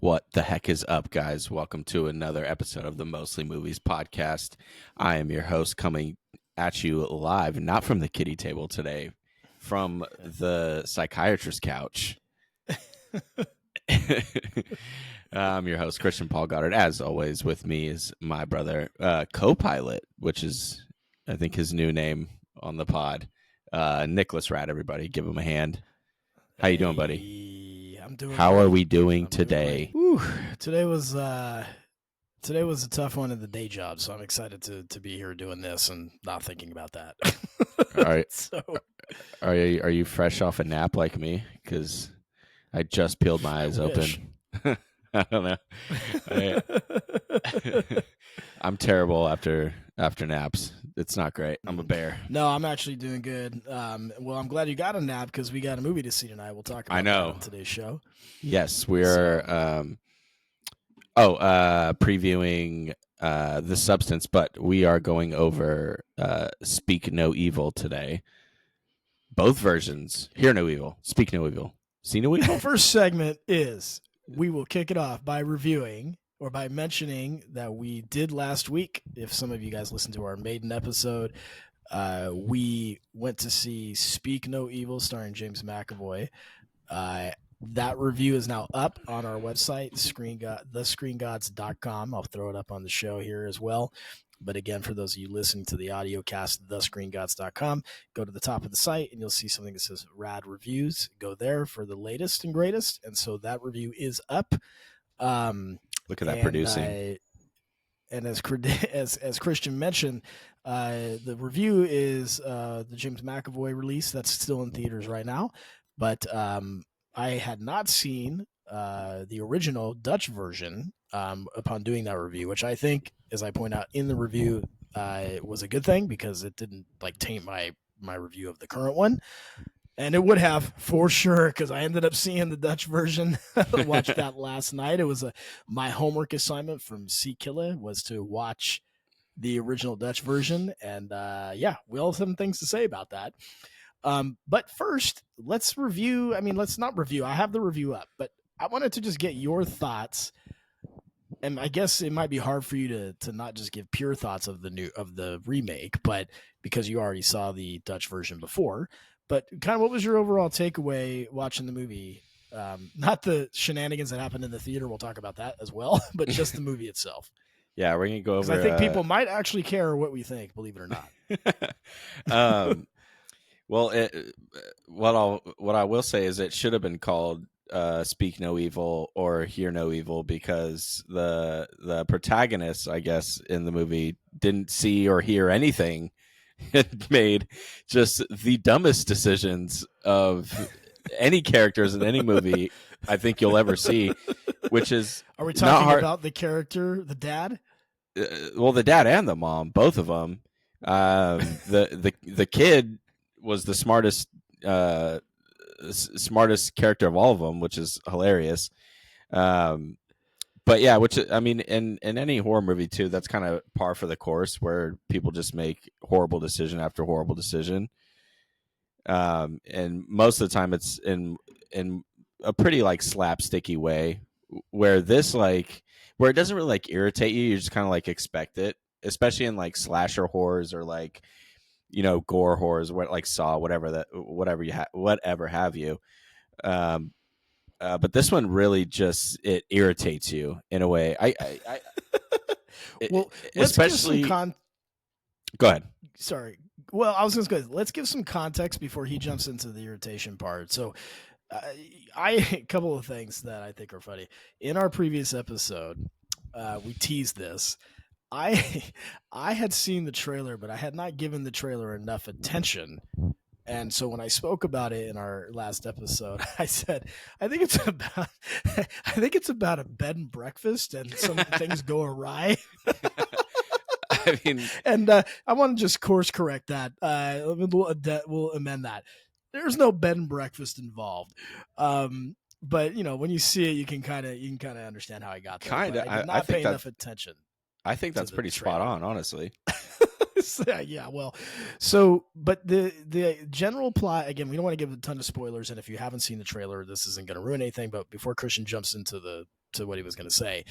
What the heck is up, guys? Welcome to another episode of the Mostly Movies podcast. I am your host, coming at you live, not from the kiddie table today, from the psychiatrist's couch. I'm your host, Christian Paul Goddard. As always, with me is my brother, co-pilot, which is, I think, his new name on the pod, Nicholas Rad. Everybody, give him a hand. How you doing, buddy? I'm doing. How great. are we doing today? Today was a tough one at the day job, so I'm excited to be here doing this and not thinking about that. All right. So, are you fresh off a nap like me? Because I just peeled my eyes open. I don't know. I'm terrible after naps. It's not great. I'm a bear. No, I'm actually doing good. Well, I'm glad you got a nap because we got a movie to see tonight. We'll talk about that on today's show. Yes, we're previewing The Substance, but we are going over Speak No Evil today. Both versions. Hear no evil. Speak no evil. See no evil. First segment is we will kick it off by reviewing or by mentioning that we did last week. If some of you guys listened to our maiden episode, we went to see Speak No Evil starring James McAvoy. That review is now up on our website, thescreengods.com. I'll throw it up on the show here as well. But again, for those of you listening to the audio cast, thescreengods.com, go to the top of the site and you'll see something that says Rad Reviews. Go there for the latest and greatest. And so that review is up. Look at that producing. And as Christian mentioned, the review is the James McAvoy release that's still in theaters right now. But I had not seen the original Dutch version upon doing that review, which I think, as I point out in the review, was a good thing because it didn't taint my review of the current one. And it would have for sure, because I ended up seeing the Dutch version. Watched that last night. It was my homework assignment from C Killa was to watch the original Dutch version. And we all have some things to say about that. But first, let's review. I mean, let's not review. I have the review up, but I wanted to just get your thoughts. And I guess it might be hard for you to not just give pure thoughts of the remake, but because you already saw the Dutch version before. But kind of what was your overall takeaway watching the movie? Not the shenanigans that happened in the theater. We'll talk about that as well, but just the movie itself. Yeah, we're going to go over. I think people might actually care what we think, believe it or not. Well, what I will say is it should have been called Speak No Evil or Hear No Evil, because the protagonist, I guess, in the movie didn't see or hear anything. It made just the dumbest decisions of any characters in any movie I think you'll ever see, which is Are we talking about the character, the dad? Well, the dad and the mom, both of them. The kid was the smartest character of all of them, which is hilarious. But yeah, which, I mean, in any horror movie too, that's kind of par for the course, where people just make horrible decision after horrible decision. And most of the time it's in a pretty slapsticky way, where this where it doesn't really irritate you. You just kind of expect it, especially in slasher horrors or gore horrors, Saw, whatever have you. But this one really just, it irritates you in a way. Well, especially. Go ahead. Sorry. Well, I was going to go. Let's give some context before he jumps into the irritation part. So, a couple of things that I think are funny. In our previous episode, we teased this. I had seen the trailer, but I had not given the trailer enough attention. And so when I spoke about it in our last episode, I said, I think it's about a bed and breakfast and some things go awry. I mean, and I want to just course correct that. We'll amend that. There's no bed and breakfast involved. But when you see it, you can kind of understand how I got there. I did not pay enough attention. I think that's pretty spot on, honestly. Yeah, well, so, but the general plot, again, we don't want to give a ton of spoilers, and if you haven't seen the trailer, this isn't going to ruin anything, but before Christian jumps into the to what he was going to say.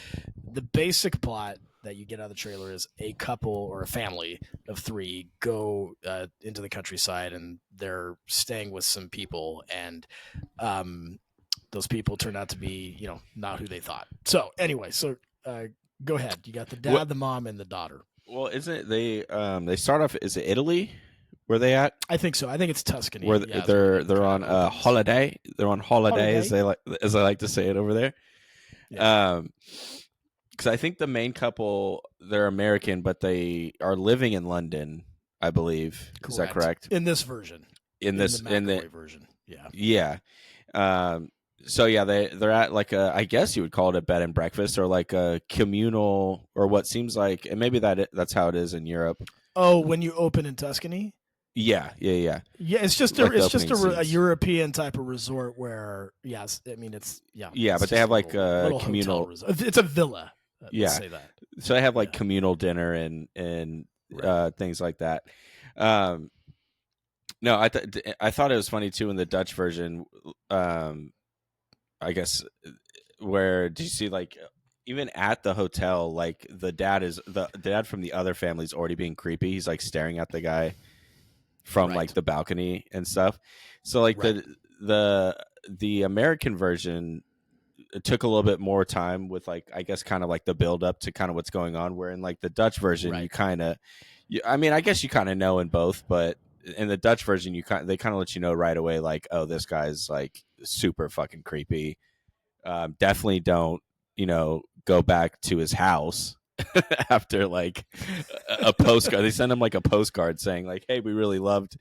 The basic plot that you get out of the trailer is a couple or a family of 3 go into the countryside, and they're staying with some people, and those people turn out to be, not who they thought. So anyway, go ahead. You got the dad, the mom, and the daughter. Well, isn't it they start off? Is it Italy? Where they at? I think so. I think it's Tuscany. Where they're on holiday. They're on holiday, as they like to say it over there. Yeah. Because I think the main couple, they're American, but they are living in London, I believe. Correct. Is that correct? In this version. In the version. Yeah. Yeah. So yeah, they're at like I guess you would call it a bed and breakfast, or like a communal, or what seems like, and maybe that's how it is in Europe. Oh, when you open in Tuscany? Yeah. Yeah, it's just a European type of resort where, yes, I mean it's but they have like a communal. It's a villa. Let's say that. So they have like communal dinner and right. Things like that. No, I thought it was funny too in the Dutch version. I guess where do you see like even at the hotel, like the dad from the other family is already being creepy. He's like staring at the guy from right. like the balcony and stuff. So like right. the American version, it took a little bit more time with like, I guess kind of like the build up to kind of what's going on, where in like the Dutch version, right. I mean, I guess you kind of know in both, but in the Dutch version, they kind of let you know right away, like, oh, this guy's like super fucking creepy. Definitely don't, go back to his house after like a postcard. They send him like a postcard saying like, hey, we really loved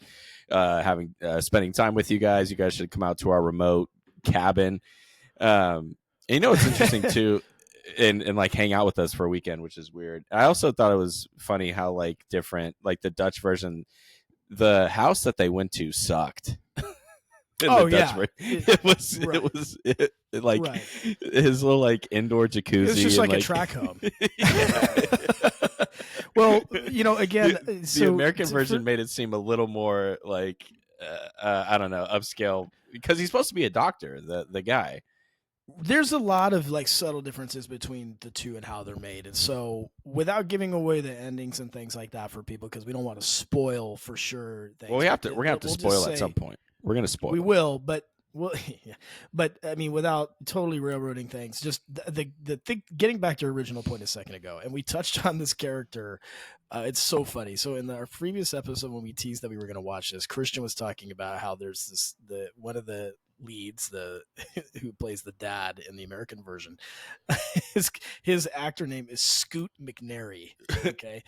spending time with you guys. You guys should come out to our remote cabin. And it's interesting too, and like hang out with us for a weekend, which is weird. I also thought it was funny how like different, like the Dutch version, the house that they went to sucked. It was like right. his little like indoor jacuzzi. It was just like a track home. Well, again, the American version made it seem a little more like I don't know, upscale, because he's supposed to be a doctor, the guy. There's a lot of like subtle differences between the two and how they're made, and so without giving away the endings and things like that for people, because we don't want to spoil for sure. Well, we're gonna have to spoil at some point. We're gonna spoil. We will, but but I mean, without totally railroading things. Just the getting back to your original point a second ago, and we touched on this character. It's so funny. So in our previous episode, when we teased that we were going to watch this, Christian was talking about how there's one of the leads, who plays the dad in the American version. His actor name is Scoot McNairy. Okay.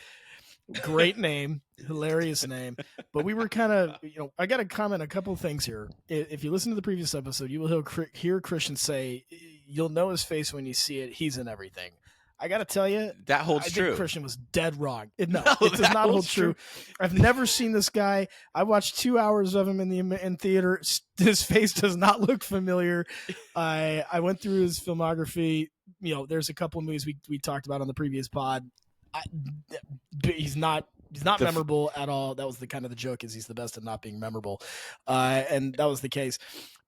Great name, hilarious name. But we were kind of, I got to comment a couple of things here. If you listen to the previous episode, you will hear Christian say, you'll know his face when you see it. He's in everything. I got to tell you, that holds true. Think Christian was dead wrong. It does not hold true. I've never seen this guy. I watched 2 hours of him in theater. His face does not look familiar. I went through his filmography. There's a couple of movies we talked about on the previous pod. He's not memorable at all. That was the joke, is he's the best at not being memorable, and that was the case.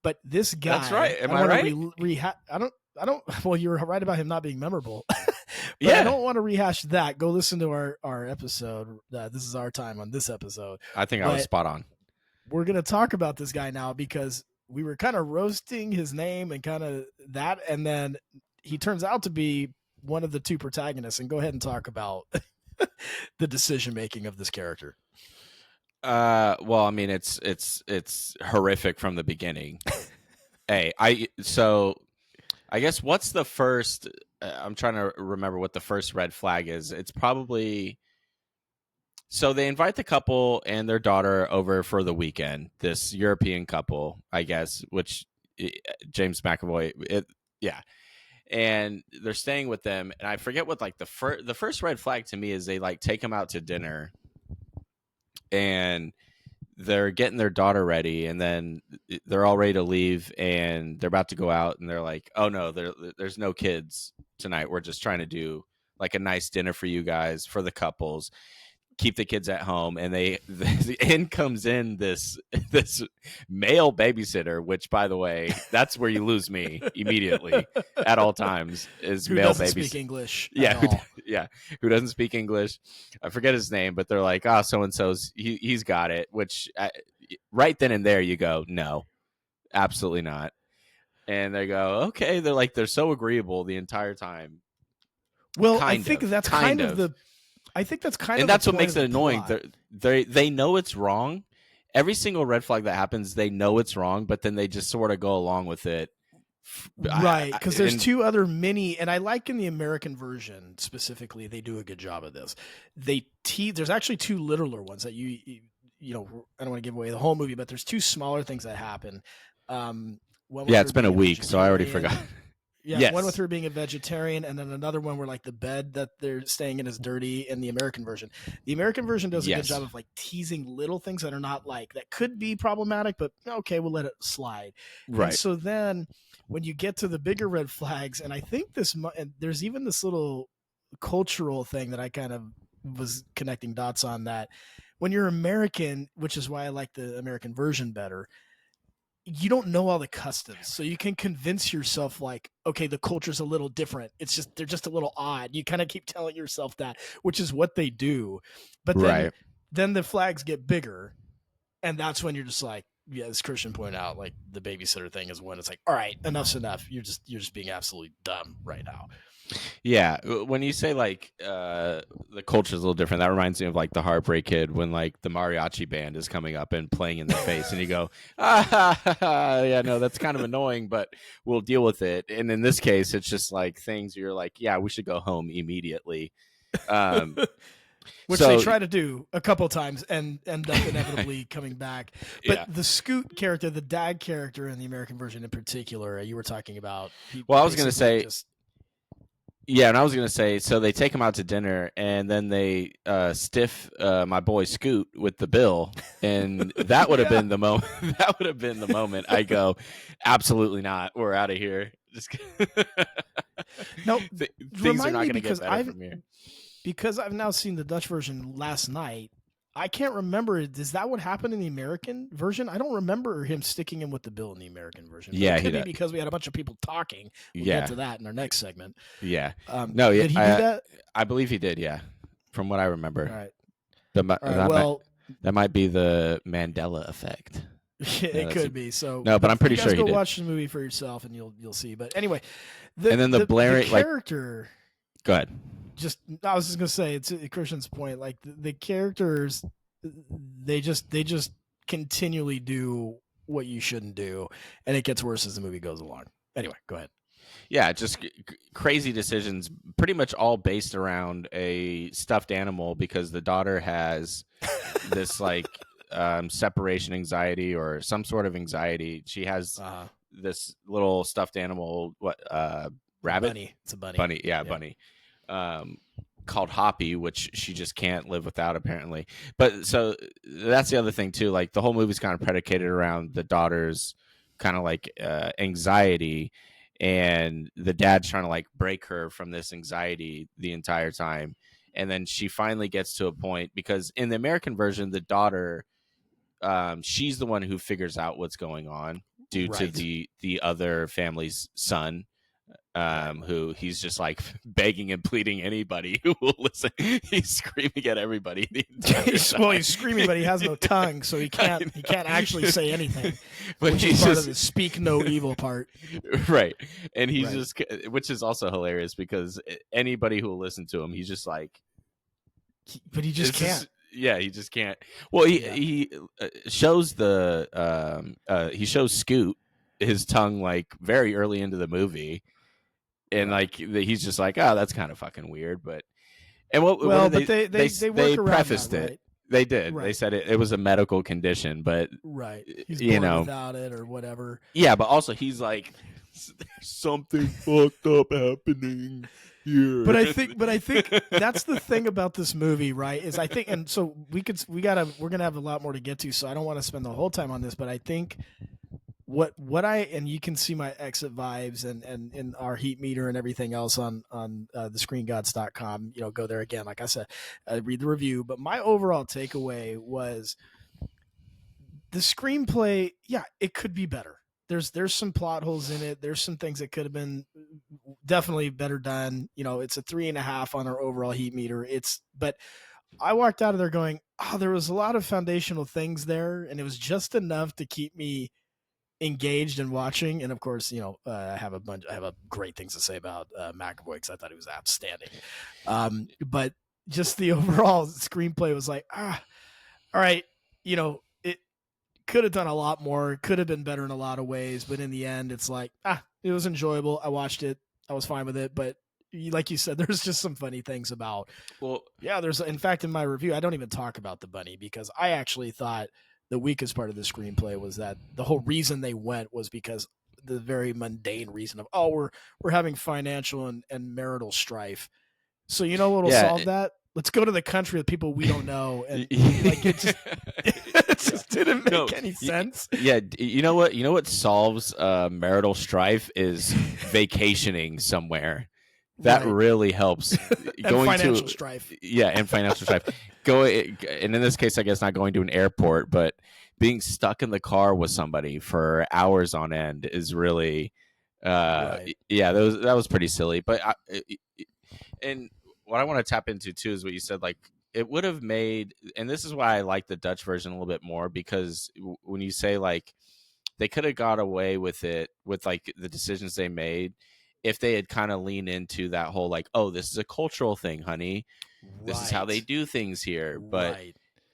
But this guy, that's right. Am I right? I don't. Well, you're right about him not being memorable. Yeah, I don't want to rehash that. Go listen to our episode. This is our time on this episode. I think I was spot on. We're gonna talk about this guy now because we were kind of roasting his name and kind of that, and then he turns out to be one of the two protagonists. And go ahead and talk about the decision making of this character. Well, I mean, it's horrific from the beginning. I guess what's the first? I'm trying to remember what the first red flag is. It's probably, so they invite the couple and their daughter over for the weekend. This European couple, I guess, which James McAvoy. Yeah. And they're staying with them, and I forget what like the first red flag to me is they like take them out to dinner, and they're getting their daughter ready, and then they're all ready to leave, and they're about to go out, and they're like, "Oh no, there's no kids tonight. We're just trying to do like a nice dinner for you guys, for the couples." keep the kids at home, and in comes in this male babysitter, which, by the way, that's where you lose me immediately at all times, is Who male doesn't babysitter. speak English Yeah, at all. who doesn't speak English. I forget his name, but they're like, oh, so-and-so's, he's got it, which right then and there you go, no, absolutely not. And they go, okay. They're like, they're so agreeable the entire time. Well, I think that's kind of the and that's what makes it annoying. They know it's wrong. Every single red flag that happens, they know it's wrong, but then they just sort of go along with it. Right, because there's two other and I like in the American version specifically, they do a good job of this. There's actually two littler ones that you know, I don't want to give away the whole movie, but there's two smaller things that happen. It's been a week, so I already forgot. Yeah, yes. One with her being a vegetarian, and then another one where like the bed that they're staying in is dirty in the American version. The American version does a good job of like teasing little things that are not like, that could be problematic, but okay, we'll let it slide. Right. And so then when you get to the bigger red flags, and I think there's even this little cultural thing that I kind of was connecting dots on, that when you're American, which is why I like the American version better, you don't know all the customs, so you can convince yourself like, okay, the culture's a little different. They're just a little odd. You kind of keep telling yourself that, which is what they do. But then the flags get bigger, and that's when you're just like, yeah, as Christian pointed out, like the babysitter thing is when it's like, all right, enough's enough. You're just being absolutely dumb right now. Yeah, when you say like the culture is a little different, that reminds me of like the Heartbreak Kid, when like the mariachi band is coming up and playing in their face, and you go, yeah, no, that's kind of annoying, but we'll deal with it. And in this case, it's just like things you're like, yeah, we should go home immediately. Which they try to do a couple times and end up inevitably coming back. But the Scoot character, the dad character in the American version in particular, you were talking about. Well, I was going to say. Yeah, and I was going to say, so they take him out to dinner, and then they stiff my boy Scoot with the bill, and that would have been the moment. That would have been the moment I go, absolutely not. We're out of here. Just no, things are not going to get better from here. Because I've now seen the Dutch version last night, I can't remember. Is that what happened in the American version? I don't remember him sticking him with the bill in the American version. Yeah, it could be because we had a bunch of people talking. We'll get to that in our next segment. Yeah. No, did he do that? I believe he did, yeah. From what I remember. All right. That might be the Mandela effect. It could be. So no, but I'm pretty sure he did. Go watch the movie for yourself, and you'll see. But anyway, and then the character. Go ahead. I was just gonna say, it's Christian's point. Like the characters, they just continually do what you shouldn't do, and it gets worse as the movie goes along. Anyway, go ahead. Yeah, just crazy decisions, pretty much all based around a stuffed animal, because the daughter has this like separation anxiety or some sort of anxiety. She has this little stuffed animal, rabbit? Bunny. It's a bunny. Bunny, yeah. Bunny. Called Hoppy, which she just can't live without, apparently. But so that's the other thing too. Like the whole movie's kind of predicated around the daughter's kind of like anxiety, and the dad's trying to like break her from this anxiety the entire time. And then she finally gets to a point, because in the American version, the daughter, she's the one who figures out what's going on due to the other family's son. Who he's just like begging and pleading anybody who will listen. He's screaming at everybody. Well, he's screaming, but he has no tongue, so he can't actually say anything. But which is part of the speak no evil part, right? And he's just, which is also hilarious, because anybody who will listen to him, he's just like, but he just can't. He just can't. Well, he shows he shows Scoot his tongue like very early into the movie. And like he's just like, oh, that's kind of fucking weird, but they prefaced it. They did. Right. They said it was a medical condition, but he's born without it or whatever. Yeah, but also he's like, there's something fucked up happening here. But I think that's the thing about this movie, right? Is I think, and so we're gonna have a lot more to get to, so I don't want to spend the whole time on this, but I think and you can see my exit vibes and our heat meter and everything else on the screengods.com. Go there again. Like I said, read the review. But my overall takeaway was the screenplay. Yeah, it could be better. There's some plot holes in it. There's some things that could have been definitely better done. It's a 3.5 on our overall heat meter. But I walked out of there going, oh, there was a lot of foundational things there, and it was just enough to keep me engaged in watching. And of course, I have great things to say about McAvoy because I thought he was outstanding. But just the overall screenplay was like, all right, it could have done a lot more, could have been better in a lot of ways, but in the end, it's like, it was enjoyable. I watched it, I was fine with it, but like you said, there's just some funny things about. Well, yeah, in fact, in my review, I don't even talk about the bunny because I actually thought the weakest part of the screenplay was that the whole reason they went was because the very mundane reason of, we're having financial and marital strife. So what'll solve that? Let's go to the country with people we don't know, and like it just didn't make any sense. Yeah, you know what solves marital strife is vacationing somewhere. That really helps. Going financial strife. Yeah, and financial strife. And in this case, I guess not going to an airport, but being stuck in the car with somebody for hours on end is really, right. Yeah, that was pretty silly. But and what I want to tap into too is what you said. Like, it would have made, and this is why I like the Dutch version a little bit more, because when you say like they could have got away with it with like the decisions they made if they had kind of leaned into that whole like, oh, this is a cultural thing, honey. This is how they do things here. But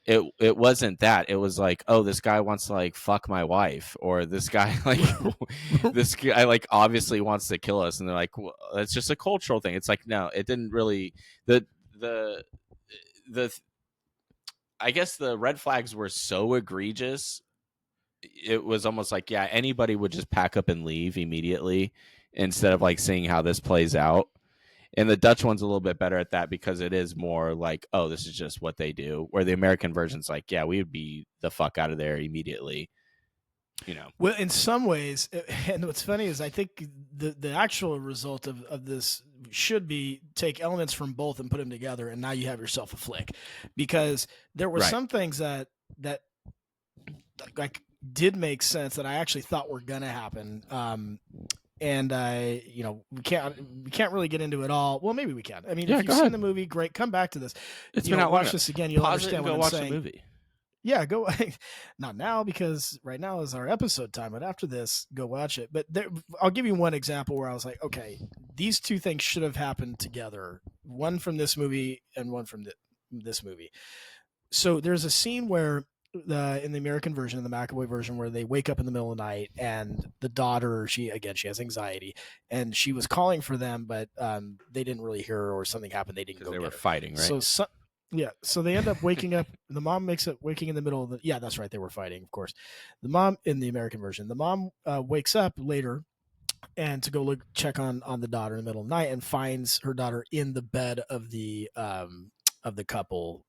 it wasn't that. It was like, oh, this guy wants to like fuck my wife, or this guy like this guy like obviously wants to kill us, and they're like, well, that's just a cultural thing. It's like, no, it didn't really. The I guess the red flags were so egregious. It was almost like, yeah, anybody would just pack up and leave immediately instead of like seeing how this plays out. And the Dutch one's a little bit better at that because it is more like, oh, this is just what they do. Where the American version's like, yeah, we would be the fuck out of there immediately. Well, in some ways, and what's funny is I think the actual result of this should be take elements from both and put them together, and now you have yourself a flick. Because there were some things that like did make sense that I actually thought were gonna happen. And we can't really get into it all. Well, maybe we can. I mean, if you've seen the movie, great. Come back to this. It's been out. Watch this again. You'll understand what I'm saying. Watch the movie. Yeah, go. Not now, because right now is our episode time. But after this, go watch it. But I'll give you one example where I was like, okay, these two things should have happened together. One from this movie and one from this movie. So there's a scene where in the American version, in the McAvoy version, where they wake up in the middle of the night and the daughter, she has anxiety, and she was calling for them, but they didn't really hear her, or something happened. They didn't go. They were fighting, right? So they end up waking up. The mom makes it waking in the middle of the. Yeah, that's right. They were fighting, of course. The mom in the American version, the mom wakes up later and to go check on the daughter in the middle of the night, and finds her daughter in the bed of the couple.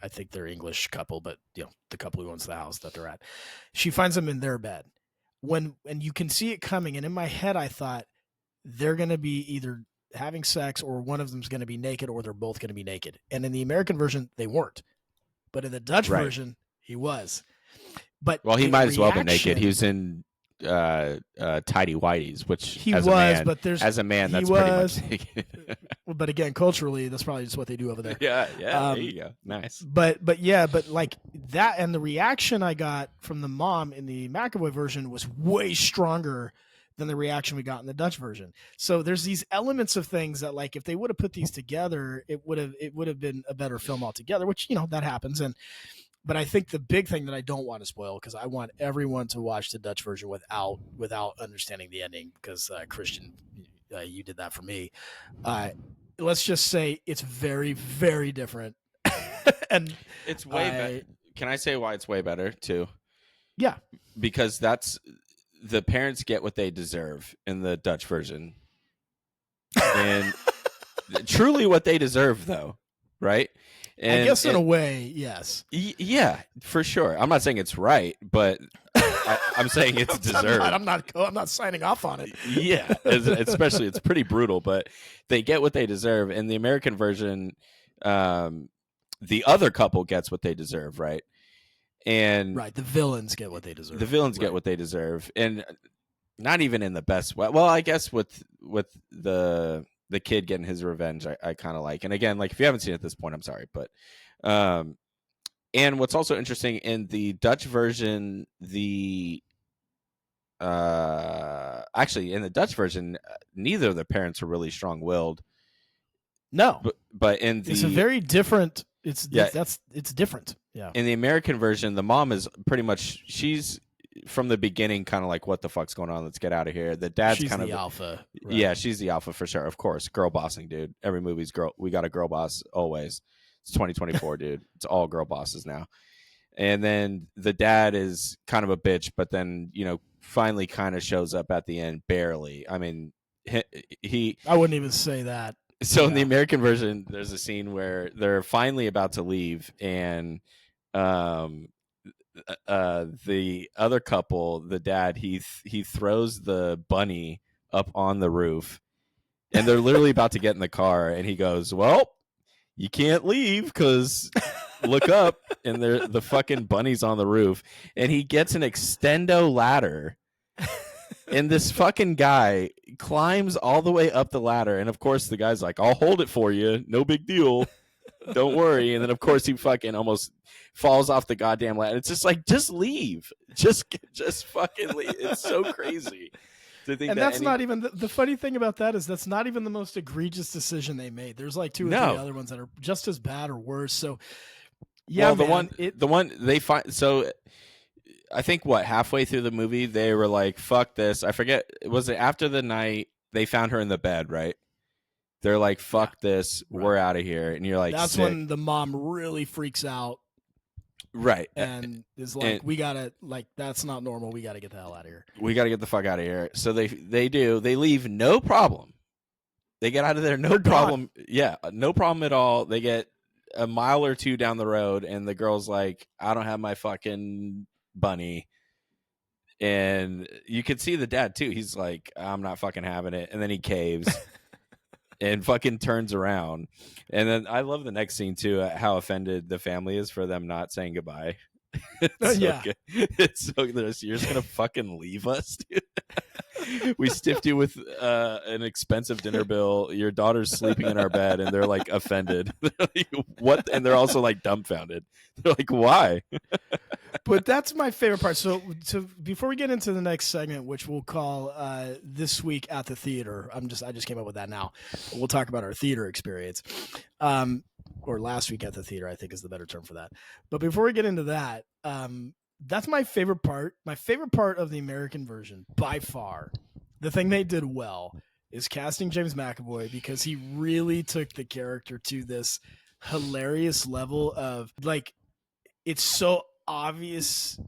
I think they're English couple, but the couple who owns the house that they're at. She finds them in their bed. And you can see it coming. And in my head, I thought they're going to be either having sex, or one of them's going to be naked, or they're both going to be naked. And in the American version, they weren't. But in the Dutch version, he was. But he might as well be naked. He was in tidy whities, which he was, but as a man, that's pretty much naked. But again, culturally, that's probably just what they do over there. Yeah, there you go. Nice. But like that, and the reaction I got from the mom in the McAvoy version was way stronger than the reaction we got in the Dutch version. So there's these elements of things that, like, if they would have put these together, it would have been a better film altogether, which, that happens. But I think the big thing that I don't want to spoil, because I want everyone to watch the Dutch version without understanding the ending, because Christian, you did that for me. Let's just say it's very, very different. And it's way better. Can I say why it's way better too? Yeah. Because the parents get what they deserve in the Dutch version. And truly what they deserve, though, right? And, I guess in a way, yes. Yeah, for sure. I'm not saying it's right, but I'm saying it's deserved. I'm not signing off on it. Yeah, especially it's pretty brutal, but they get what they deserve. In the American version, the other couple gets what they deserve, right? And right, the villains get what they deserve. The villains get what they deserve, and not even in the best way. Well, I guess with the kid getting his revenge, I kind of like. And again, like if you haven't seen it at this point, I'm sorry, but and what's also interesting in the Dutch version, actually in the Dutch version, neither of the parents are really strong-willed. No, but in the it's a very different. It's different. Yeah. In the American version, the mom is pretty much she's from the beginning kind of like, what the fuck's going on? Let's get out of here. The dad's she's kind of the alpha. Right? Yeah, she's the alpha for sure. Of course, girl bossing, dude. Every movie's girl. We got a girl boss always. It's 2024, dude. It's all girl bosses now. And then the dad is kind of a bitch, but then finally kind of shows up at the end, barely. I mean, he I wouldn't even say that. So in the American version, there's a scene where they're finally about to leave, and the other couple, the dad, he throws the bunny up on the roof, and they're literally about to get in the car, and he goes, "Well, you can't leave because look up," and the fucking bunny's on the roof, and he gets an extendo ladder. And this fucking guy climbs all the way up the ladder. And, of course, the guy's like, "I'll hold it for you. No big deal. Don't worry." And then, of course, he fucking almost falls off the goddamn ladder. It's just like, just leave. Just fucking leave. It's so crazy. And that's not even the funny thing about that is that's not even the most egregious decision they made. There's like 2 or 3 other ones that are just as bad or worse. So, yeah, well, the one they find. So, I think halfway through the movie they were like, "Fuck this." I forget. Was it after the night they found her in the bed? Right? They're like, "Fuck this. Right. We're out of here." And you're like, that's sick. When the mom really freaks out, right? And is like, "We gotta that's not normal. We gotta get the hell out of here. We gotta get the fuck out of here." So they do. They leave, no problem. They get out of there, no problem. Yeah, no problem at all. They get a mile or 2 down the road, and the girl's like, "I don't have my fucking bunny." And you could see the dad too. He's like, "I'm not fucking having it." And then he caves and fucking turns around. And then I love the next scene too, how offended the family is for them not saying goodbye. Good. It's so good. You're just gonna fucking leave us, dude. We stiffed you with an expensive dinner bill. Your daughter's sleeping in our bed, and they're like offended. They're like, what? And they're also like dumbfounded. They're like, why? But that's my favorite part. So before we get into the next segment, which we'll call This Week at the Theater, I just came up with that now. We'll talk about our theater experience. Or Last Week at the Theater, I think is the better term for that. But before we get into that, that's my favorite part. My favorite part of the American version, by far, the thing they did well is casting James McAvoy, because he really took the character to this hilarious level of like, it's so obvious.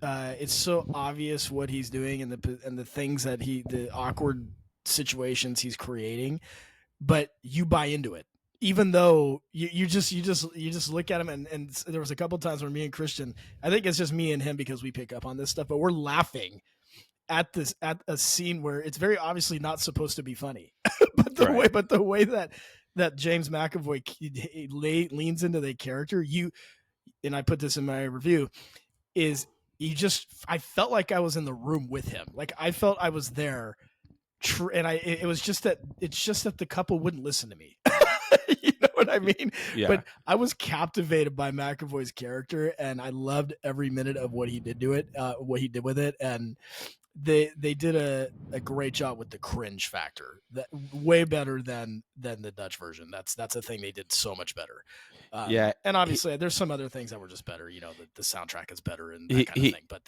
It's so obvious what he's doing and the things that the awkward situations he's creating, but you buy into it. Even though you just look at him and there was a couple of times where me and Christian, I think it's just me and him because we pick up on this stuff, but we're laughing at a scene where it's very obviously not supposed to be funny, but the way that James McAvoy leans into the character, and I put this in my review, is I felt like I was in the room with him, like I felt I was there, and it was just that the couple wouldn't listen to me. You know what I mean? Yeah. But I was captivated by McAvoy's character, and I loved every minute of what he did what he did with it. And they did a great job with the cringe factor, that way better than the Dutch version. That's a thing they did so much better. Yeah. And obviously there's some other things that were just better. You know, the soundtrack is better and that kind of thing. But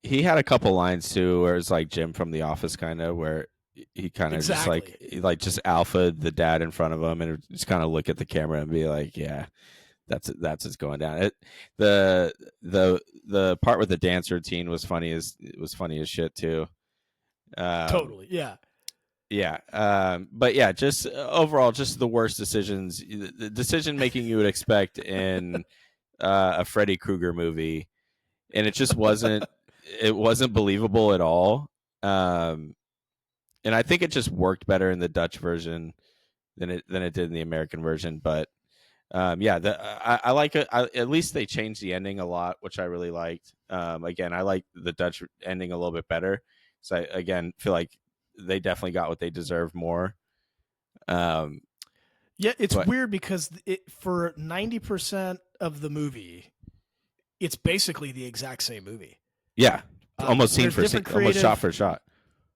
he had a couple lines too, where it's like Jim from The Office, kind of, where he kind of exactly. just alpha the dad in front of him and just kind of look at the camera and be like, yeah, that's what's going down. The part with the dance routine was funny as shit too. Totally. Yeah. Yeah. But yeah, just overall, just the worst decisions, the decision making you would expect in a Freddy Krueger movie. And it just wasn't. it wasn't believable at all. And I think it just worked better in the Dutch version than it did in the American version. But yeah, I like it. At least they changed the ending a lot, which I really liked. Again, I like the Dutch ending a little bit better. So I, again, feel like they definitely got what they deserve more. Yeah, it's weird because for 90% of the movie, it's basically the exact same movie. Yeah, almost scene for scene, almost shot for shot.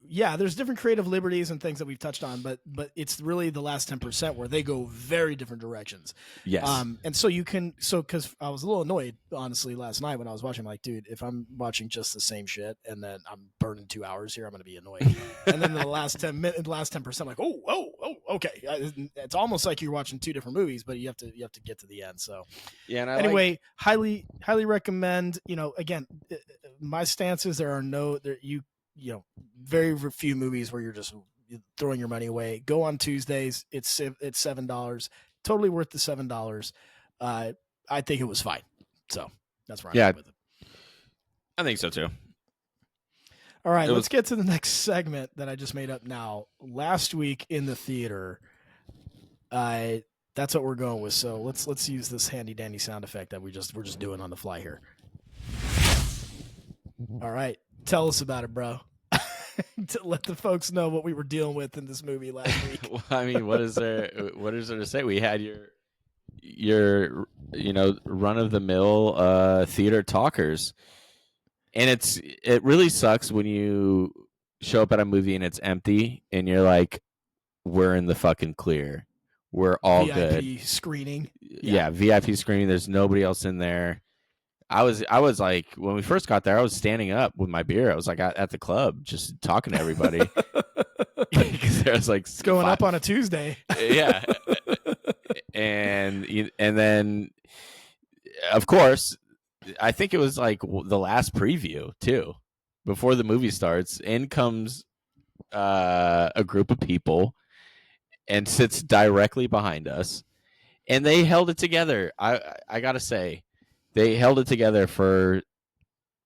Yeah, there's different creative liberties and things that we've touched on, but it's really the last 10% where they go very different directions. Yes. And so because I was a little annoyed, honestly, last night when I was watching, I'm like, dude, if I'm watching just the same shit and then I'm burning 2 hours here, I'm going to be annoyed. And then the last 10%, I'm like, oh, okay. It's almost like you're watching two different movies, but you have to get to the end. So yeah. And anyway, highly recommend. Again, my stance is very few movies where you're just throwing your money away. Go on Tuesdays. It's $7. Totally worth the $7. I think it was fine. So that's where I'm at with it. I think so too. All right, let's get to the next segment that I just made up now. Last week in the theater, that's what we're going with. So let's use this handy dandy sound effect that we're just doing on the fly here. All right. Tell us about it, bro. To let the folks know what we were dealing with in this movie last week. Well, I mean, what is there to say? We had your run of the mill theater talkers, and it really sucks when you show up at a movie and it's empty and you're like, we're in the fucking clear, we're all good. VIP screening. Yeah, VIP screening. There's nobody else in there. I was like, when we first got there, I was standing up with my beer. I was like at the club, just talking to everybody. Because there was like it's going up on a Tuesday. Yeah, and then, of course, I think it was like the last preview too, before the movie starts. In comes a group of people and sits directly behind us, and they held it together. I gotta say. They held it together for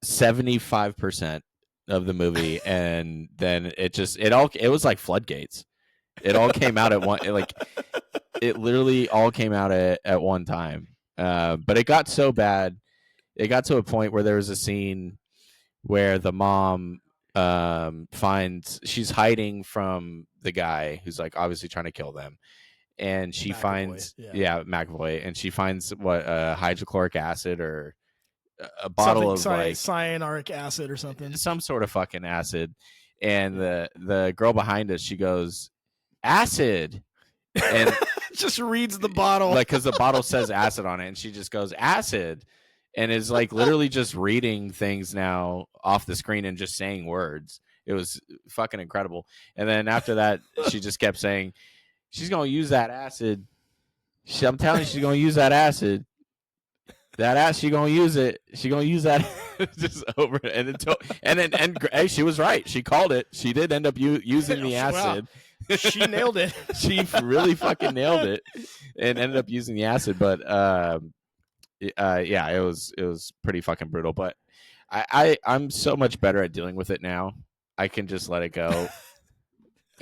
75% of the movie, and then it was like floodgates. It all came out at one, it literally all came out at one time. But it got so bad, it got to a point where there was a scene where the mom she's hiding from the guy who's like obviously trying to kill them. And she finds McAvoy, and she finds what hydrochloric acid or a bottle of cyanuric acid or something, some sort of fucking acid. And the girl behind us, she goes, acid, and just reads the bottle, like, because the bottle says acid on it, and she just goes acid, and is like literally just reading things now off the screen and just saying words. It was fucking incredible. And then after that, she just kept saying, she's going to use that acid. I'm telling you, she's going to use that acid. That acid, she's going to use it. She's going to use that just over. And she was right. She called it. She did end up using the acid. Wow. She nailed it. She really fucking nailed it and ended up using the acid. But yeah, it was pretty fucking brutal. But I'm so much better at dealing with it now. I can just let it go.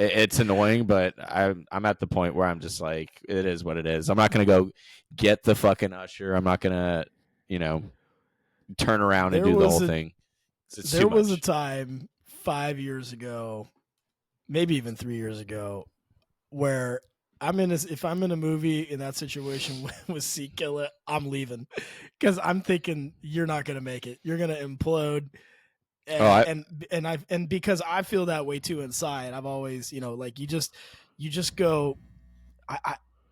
It's annoying, but I'm at the point where I'm just like, it is what it is. I'm not going to go get the fucking usher. I'm not going to, turn around and do the whole thing. There was a time 5 years ago, maybe even 3 years ago, where if I'm in a movie in that situation with C Killa, I'm leaving, because I'm thinking you're not going to make it. You're going to implode. And because I feel that way too inside, I've always, like you just go,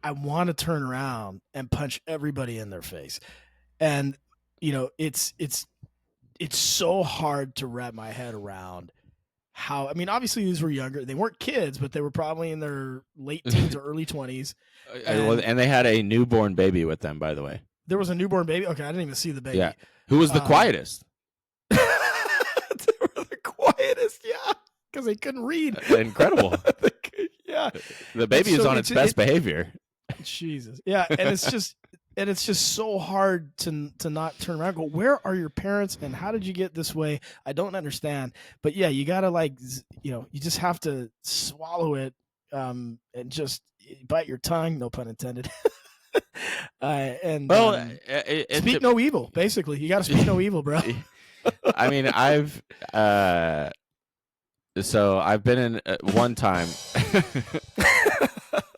I want to turn around and punch everybody in their face. And, it's so hard to wrap my head around how, obviously these were younger. They weren't kids, but they were probably in their late teens or early 20s. And they had a newborn baby with them, by the way. There was a newborn baby? Okay, I didn't even see the baby. Yeah. Who was the quietest? Quietest, yeah, because they couldn't read. Incredible. Yeah, the baby is on its best behavior. Jesus, yeah, and it's just And it's just so hard to not turn around and go, where are your parents and how did you get this way? I don't understand. But yeah, you got to you just have to swallow it and just bite your tongue, no pun intended. And speak no evil, basically. You got to speak no evil, bro. I mean, so I've been in one time.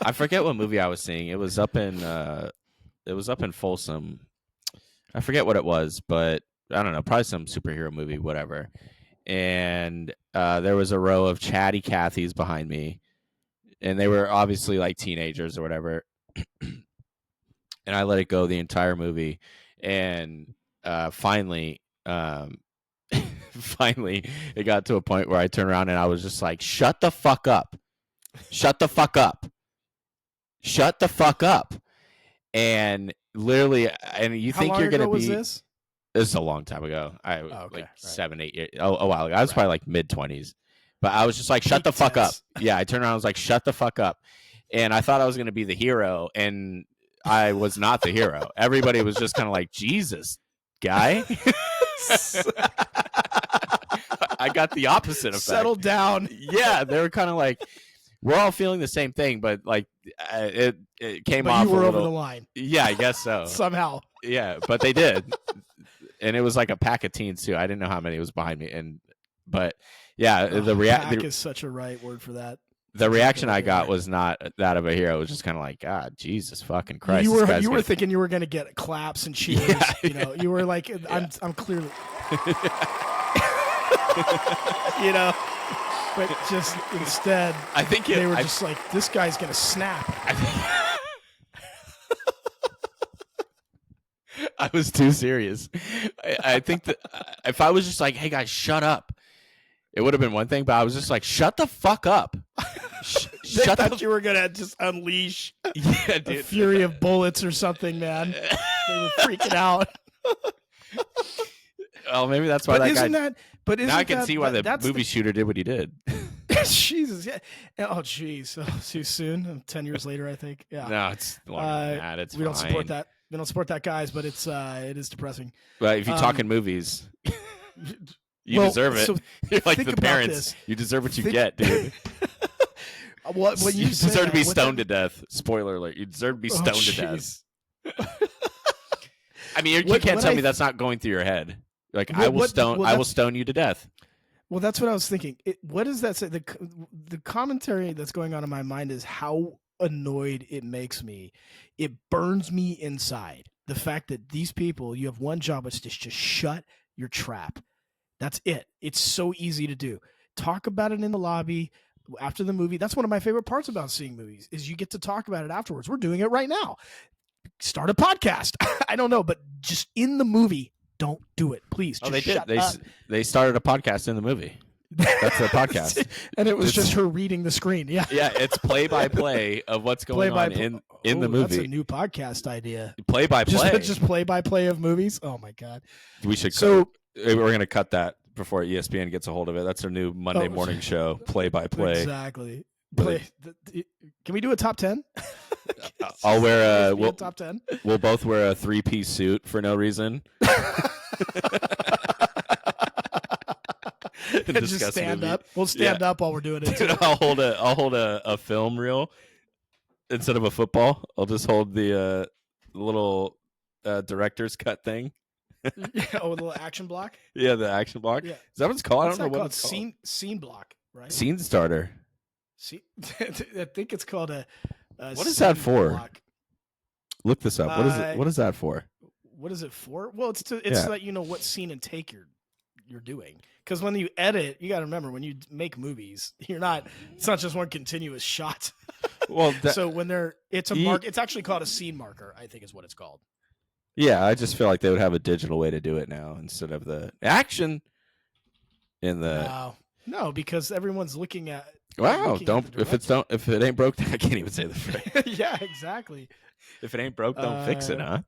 I forget what movie I was seeing. It was up in Folsom. I forget what it was, but I don't know, probably some superhero movie, whatever. And there was a row of chatty Cathys behind me, and they were obviously like teenagers or whatever. And I let it go the entire movie, and finally, finally, it got to a point where I turned around and I was just like, "Shut the fuck up! Shut the fuck up! Shut the fuck up!" And literally, and you think you're gonna be? This is a long time ago. Like 7, 8 years. A while ago. I was probably like mid-20s, but I was just like, "Shut the fuck up!" Yeah, I turned around. I was like, "Shut the fuck up!" And I thought I was gonna be the hero, and I was not the hero. Everybody was just kind of like, "Jesus, guy." I got the opposite effect. Settle down. Yeah, they were kind of like, we're all feeling the same thing, but like it came off. You were over the line. Yeah, I guess so. Somehow. Yeah, but they did, and it was like a pack of teens too. I didn't know how many was behind me, but yeah, pack is such a right word for that. The reaction I got was not that of a hero. It was just kind of like, God, Jesus fucking Christ. You were thinking you were going to get claps and cheers. Yeah. You know, you were like, I'm clearly, you know, but just instead, I think they were just like, this guy's going to snap. I was too serious. I think that if I was just like, hey guys, shut up, it would have been one thing, but I was just like, shut the fuck up. They thought you were going to just unleash a fury of bullets or something, man. They were freaking out. Oh, maybe that's why that guy. Now I can see why the movie shooter did what he did. Jesus, yeah. Oh, jeez. Too soon. 10 years later, I think. Yeah. No, it's longer than that. It's we don't support that. We don't support that, guys. But it is depressing. But if you're talking movies, you deserve it. So you're like the parents. You deserve what you get, dude. When you deserve to be stoned to death. Spoiler alert. You deserve to be stoned to death. I mean, you can't tell me that's not going through your head. Like, I will stone you to death. Well, that's what I was thinking. What does that say? The commentary that's going on in my mind is how annoyed it makes me. It burns me inside. The fact that these people, you have one job, it's just shut your trap. That's it. It's so easy to do. Talk about it in the lobby after the movie. That's one of my favorite parts about seeing movies is you get to talk about it afterwards. We're doing it right now. Start a podcast. I don't know, but just in the movie, don't do it, please. Just they did. They started a podcast in the movie. That's the podcast, and it was just her reading the screen. Yeah, yeah. It's play by play of what's going on in the movie. That's a new podcast idea. Play by play, just play by play of movies. Oh my god, we should. So we're going to cut that before ESPN gets a hold of it. That's their new Monday morning show. Play by play. Exactly. Can we do a top 10? I'll wear a top 10. We'll both wear a 3-piece suit for no reason. And just stand up. We'll stand up while we're doing it. Dude, I'll hold a film reel instead of a football. I'll just hold the little director's cut thing. Yeah, the little action block. Yeah, the action block. Yeah. Is that what it's called? I don't know what it's called. Scene block, right? Scene starter. I think it's called a what is that for? Block. Look this up. What is that for? What is it for? Well, it's so that you know what scene and take you're doing. Because when you edit, you got to remember when you make movies, it's not just one continuous shot. Well, so when it's a mark, it's actually called a scene marker, I think is what it's called. Yeah, I just feel like they would have a digital way to do it now instead of the action in the. No, because everyone's looking at. Wow! If it ain't broke, I can't even say the phrase. Yeah, exactly. If it ain't broke, don't fix it, huh?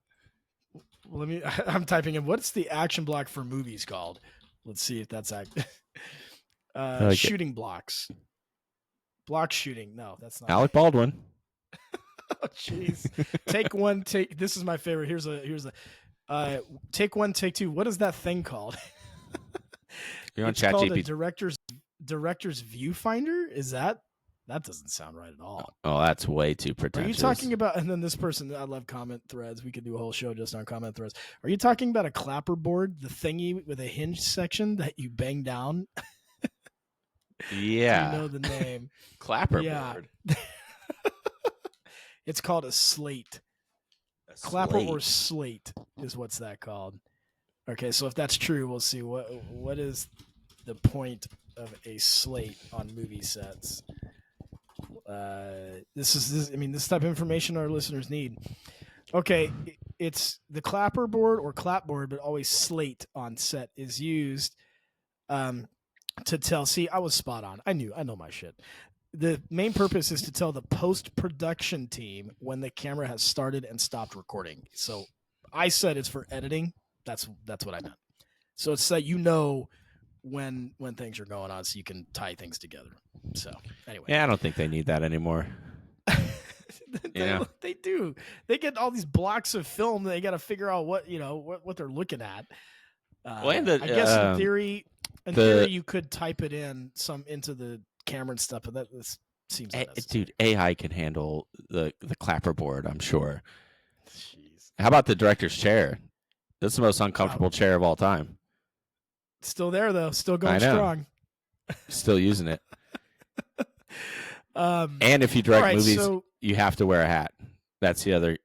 Well, I'm typing in what's the action block for movies called. Let's see if that's shooting blocks. Block shooting. No, that's not. Alec Baldwin. Oh, jeez. Take one. This is my favorite. Here's a. Take one. Take two. What is that thing called? You're on It's called a ChatGPT. director's viewfinder. Is that? That doesn't sound right at all. Oh, that's way too Are you pretentious. talking about? And then this person. I love comment threads. We could do a whole show just on comment threads. Are you talking about a clapperboard, the thingy with a hinge section that you bang down? Yeah. You know the name. Clapperboard. Yeah. It's called a slate. Clapper or slate is what's that called. Okay, so if that's true, we'll see what is the point of a slate on movie sets. This type of information our listeners need. Okay, it's the clapperboard or clapboard, but always slate on set is used to tell. See, I was spot on. I know my shit. The main purpose is to tell the post-production team when the camera has started and stopped recording. So I said it's for editing. That's what I meant. So it's that you know when things are going on, so you can tie things together. So anyway, Yeah, I don't think they need that anymore. They do. They get all these blocks of film. They got to figure out what they're looking at. I guess in theory, you could type it into the camera and stuff, but this seems unnecessary. Dude, AI can handle the clapperboard, I'm sure. Jeez. How about the director's chair? This is the most uncomfortable chair of all time. Still there though, still going strong. Still using it. And if you direct movies, you have to wear a hat. That's the other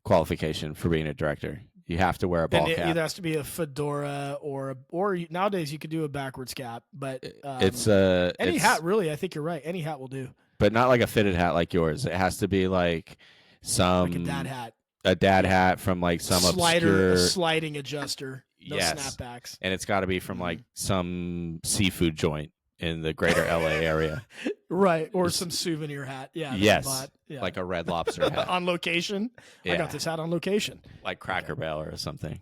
qualification for being a director. You have to wear a ball cap. It either has to be a fedora or nowadays you could do a backwards cap, but any hat really. I think you're right. Any hat will do, but not like a fitted hat like yours. It has to be like like a dad hat. A dad hat from like some obscure sliding adjuster. No snapbacks. And it's got to be from like some seafood joint in the greater LA area. Right. Or some souvenir hat. Yeah. Yes. Like a Red Lobster hat. On location. Yeah. I got this hat on location. Like Cracker Barrel or something.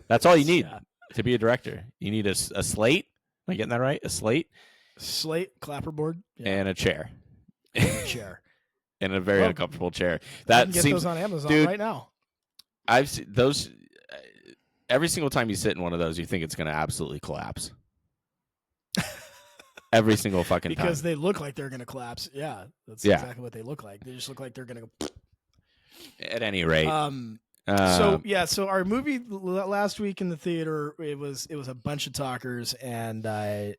That's all you need to be a director. You need a slate. Am I getting that right? A slate? Slate, clapperboard. Yeah. And a chair. And a very uncomfortable chair. That you can get those on Amazon right now. I've seen those. Every single time you sit in one of those, you think it's going to absolutely collapse. Every single fucking time. Because they look like they're going to collapse. Yeah, that's exactly what they look like. They just look like they're going to go. At any rate. So our movie last week in the theater, it was a bunch of talkers, and they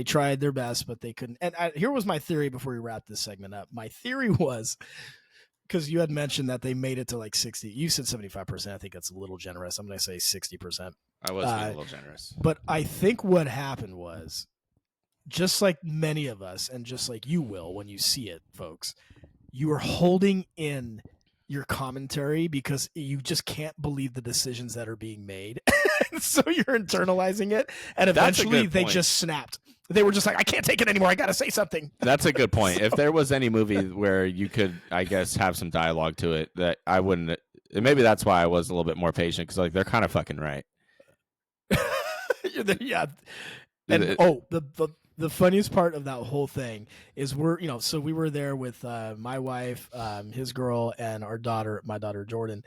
tried their best, but they couldn't. And here was my theory before we wrap this segment up. My theory was, because you had mentioned that they made it to like 60. You said 75%. I think that's a little generous. I'm going to say 60%. I was being a little generous. But I think what happened was, just like many of us, and just like you will when you see it, folks, you are holding in your commentary because you just can't believe the decisions that are being made. So you're internalizing it, and eventually they just snapped. They were just like, I can't take it anymore. I got to say something. That's a good point. If there was any movie where you could, I guess, have some dialogue to it, that I wouldn't. Maybe that's why I was a little bit more patient, because like they're kind of fucking right. Yeah. And the funniest part of that whole thing is so we were there with my wife, his girl, and my daughter Jordan.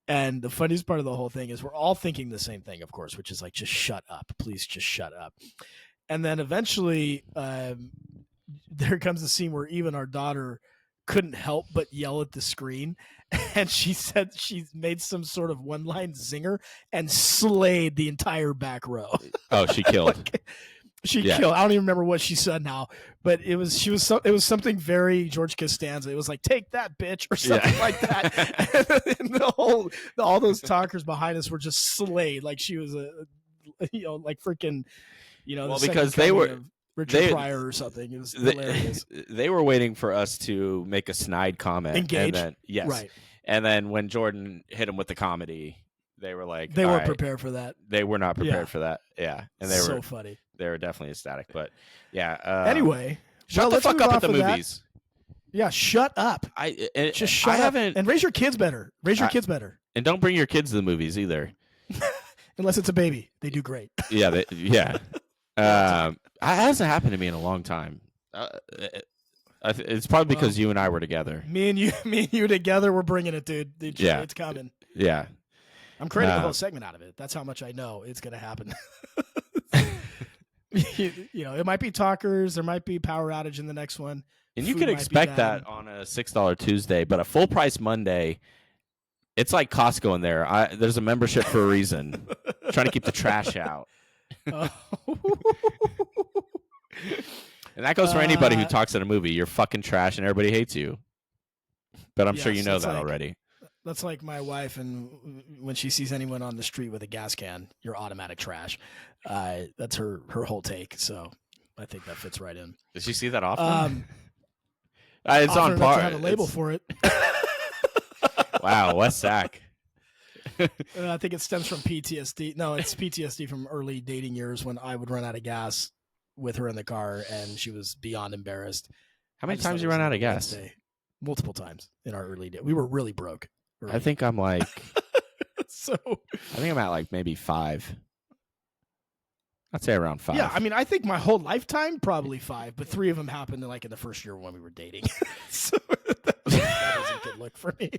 And the funniest part of the whole thing is we're all thinking the same thing, of course, which is like, just shut up. Please just shut up. And then eventually there comes a scene where even our daughter couldn't help but yell at the screen. And she said she made some sort of one-line zinger and slayed the entire back row. Oh, she killed. She killed. I don't even remember what she said now, but it was something very George Costanza. It was like, take that, bitch, or something like that. And all those talkers behind us were just slayed. Like she was like freaking, well, because they were Richard Pryor or something. It was hilarious. They were waiting for us to make a snide comment. Engage. And then, right. And then when Jordan hit him with the comedy, they were like, they weren't prepared for that. They were not prepared for that. Yeah. And they were so funny. They were definitely ecstatic, but yeah. Anyway, shut the fuck up at the movies. Yeah, shut up. Just shut up and raise your kids better. Kids better. And don't bring your kids to the movies either. Unless it's a baby, they do great. Yeah, yeah. It hasn't happened to me in a long time. It's probably because you and I were together. Me and you together, we're bringing it, dude. It's coming. Yeah. I'm creating a whole segment out of it. That's how much I know it's going to happen. It might be talkers. There might be power outage in the next one. And you could expect that on a $6 Tuesday, but a full price Monday, it's like Costco in there. There's a membership for a reason. Trying to keep the trash out. And that goes for anybody who talks in a movie. You're fucking trash and everybody hates you. But I'm sure you know that already. That's like my wife, and when she sees anyone on the street with a gas can, you're automatic trash. That's her whole take. So I think that fits right in. Does she see that often? It's on par. To have a label for it. Wow, West Sac. I think it stems from PTSD. No, it's PTSD from early dating years when I would run out of gas with her in the car, and she was beyond embarrassed. How many times you run out of gas? Wednesday. Multiple times in our early day. We were really broke. Early. I think I'm like. I think I'm at like maybe 5. I'd say around 5. Yeah, I mean, I think my whole lifetime probably 5, but 3 of them happened like in the first year when we were dating. So that was a good look for me.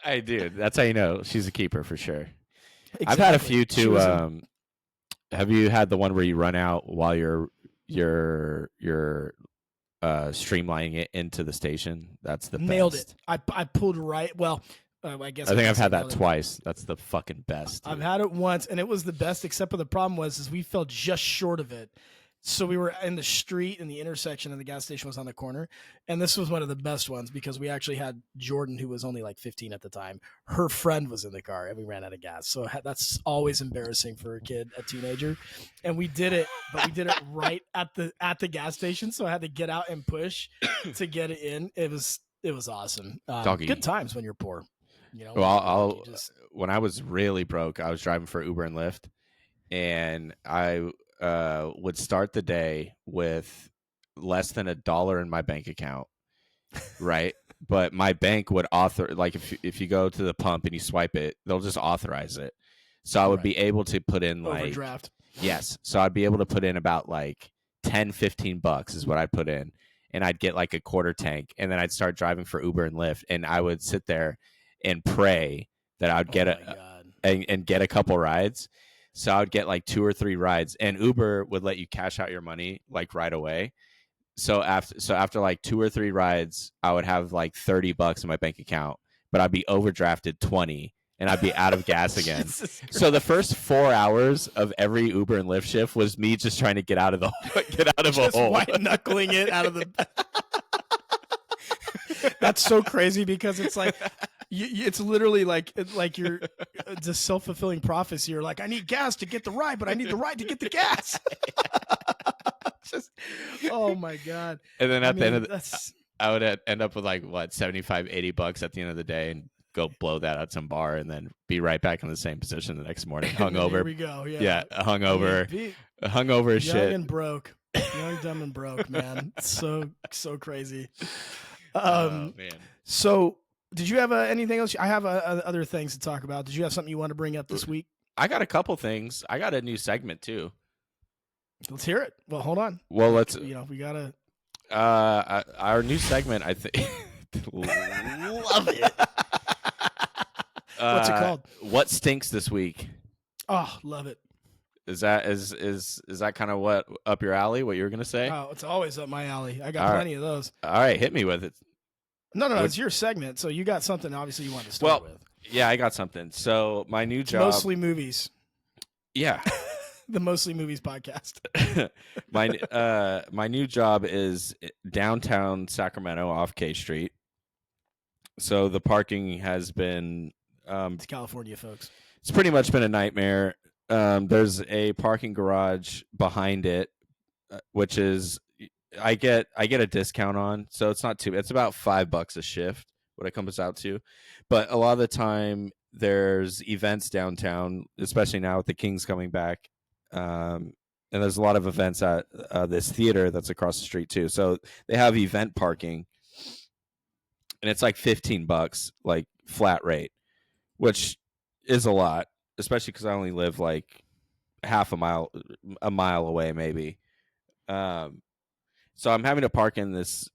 Hey, dude, that's how you know she's a keeper for sure. Exactly. I've had a few too. Have you had the one where you run out while you're streamlining it into the station? That's the nailed best. it. I pulled right. Well, I guess I think I've had that twice. That's the fucking best. Dude. I've had it once, and it was the best. Except for the problem was we fell just short of it. So we were in the street in the intersection, and the gas station was on the corner. And this was one of the best ones because we actually had Jordan, who was only like 15 at the time. Her friend was in the car, and we ran out of gas. So that's always embarrassing for a kid, a teenager. And we did it, but we did it right at the gas station. So I had to get out and push to get it in. It was awesome. Good times when you're poor. Well, when I was really broke, I was driving for Uber and Lyft, and I would start the day with less than $1 in my bank account, right? But my bank would if you go to the pump and you swipe it, they'll just authorize it. So I would be able to put in overdraft. Yes. So I'd be able to put in about like $10-15 is what I'd put in, and I'd get like a quarter tank, and then I'd start driving for Uber and Lyft, and I would sit there and pray that I'd get and get a couple rides. So I would get like 2 or 3 rides, and Uber would let you cash out your money like right away. So after like 2 or 3 rides, I would have like $30 in my bank account, but I'd be overdrafted 20, and I'd be out of gas again. So the first 4 hours of every Uber and Lyft shift was me just trying to get out of a hole, white knuckling it out of the. That's so crazy because it's like. It's literally like you're just self-fulfilling prophecy. You're like, I need gas to get the ride, but I need the ride to get the gas. Oh my God. And then at the end of I would end up with like what, $75-$80 at the end of the day, and go blow that at some bar, and then be right back in the same position the next morning, hungover. Here we go. Yeah, hungover as shit. Young and broke, young, dumb, and broke, man. So crazy. Oh man. So. Did you have anything else? I have other things to talk about. Did you have something you want to bring up this week? I got a couple things. I got a new segment too. Let's hear it. Well, hold on. Well, let's. We gotta. Our new segment, I think. Love it. What's it called? What stinks this week? Oh, love it. Is that kind of what up your alley? What you were gonna say? Oh, it's always up my alley. I got plenty of those. All right, hit me with it. No, it's your segment, so you got something obviously you want to start with. Yeah, I got something. So my new job, mostly movies. Yeah, the Mostly Movies podcast. my new job is downtown Sacramento off K Street. So the parking has been it's California, folks. It's pretty much been a nightmare. There's a parking garage behind it, which is. I get a discount on, so it's not too. It's about $5 a shift, what it comes out to. But a lot of the time, there's events downtown, especially now with the Kings coming back, and there's a lot of events at this theater that's across the street too. So they have event parking, and it's like $15, like flat rate, which is a lot, especially because I only live like a mile away, maybe. So I'm having to park in this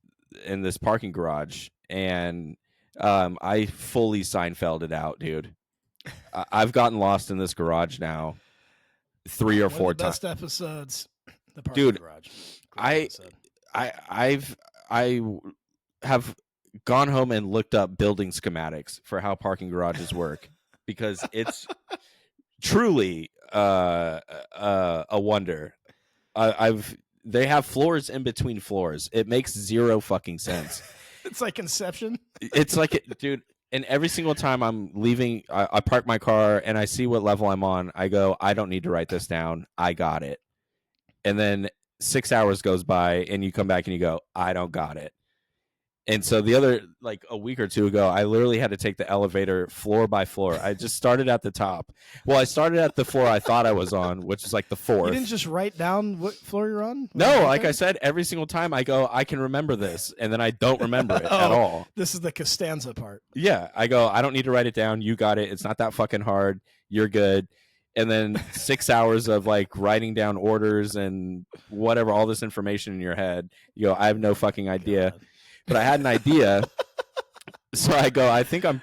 parking garage, and I fully Seinfelded out, dude. I've gotten lost in this garage now 3 or 4 times. One of the best episodes, the parking garage. Great episode. I have gone home and looked up building schematics for how parking garages work because it's truly a wonder. They have floors in between floors. It makes zero fucking sense. It's like Inception. It's like, dude. And every single time I'm leaving, I park my car and I see what level I'm on. I go, I don't need to write this down. I got it. And then 6 hours goes by and you come back and you go, I don't got it. And so the other, like a week or two ago, I literally had to take the elevator floor by floor. I just started at the top. Well, I started at the floor I thought I was on, which is like the 4th. You didn't just write down what floor you're on? No, like I said, every single time I go, I can remember this, and then I don't remember it at all. This is the Costanza part. Yeah, I go, I don't need to write it down. You got it. It's not that fucking hard. You're good. And then 6 hours of like writing down orders and whatever, all this information in your head. You go, I have no fucking idea. God. But I had an idea, so I go. I think I'm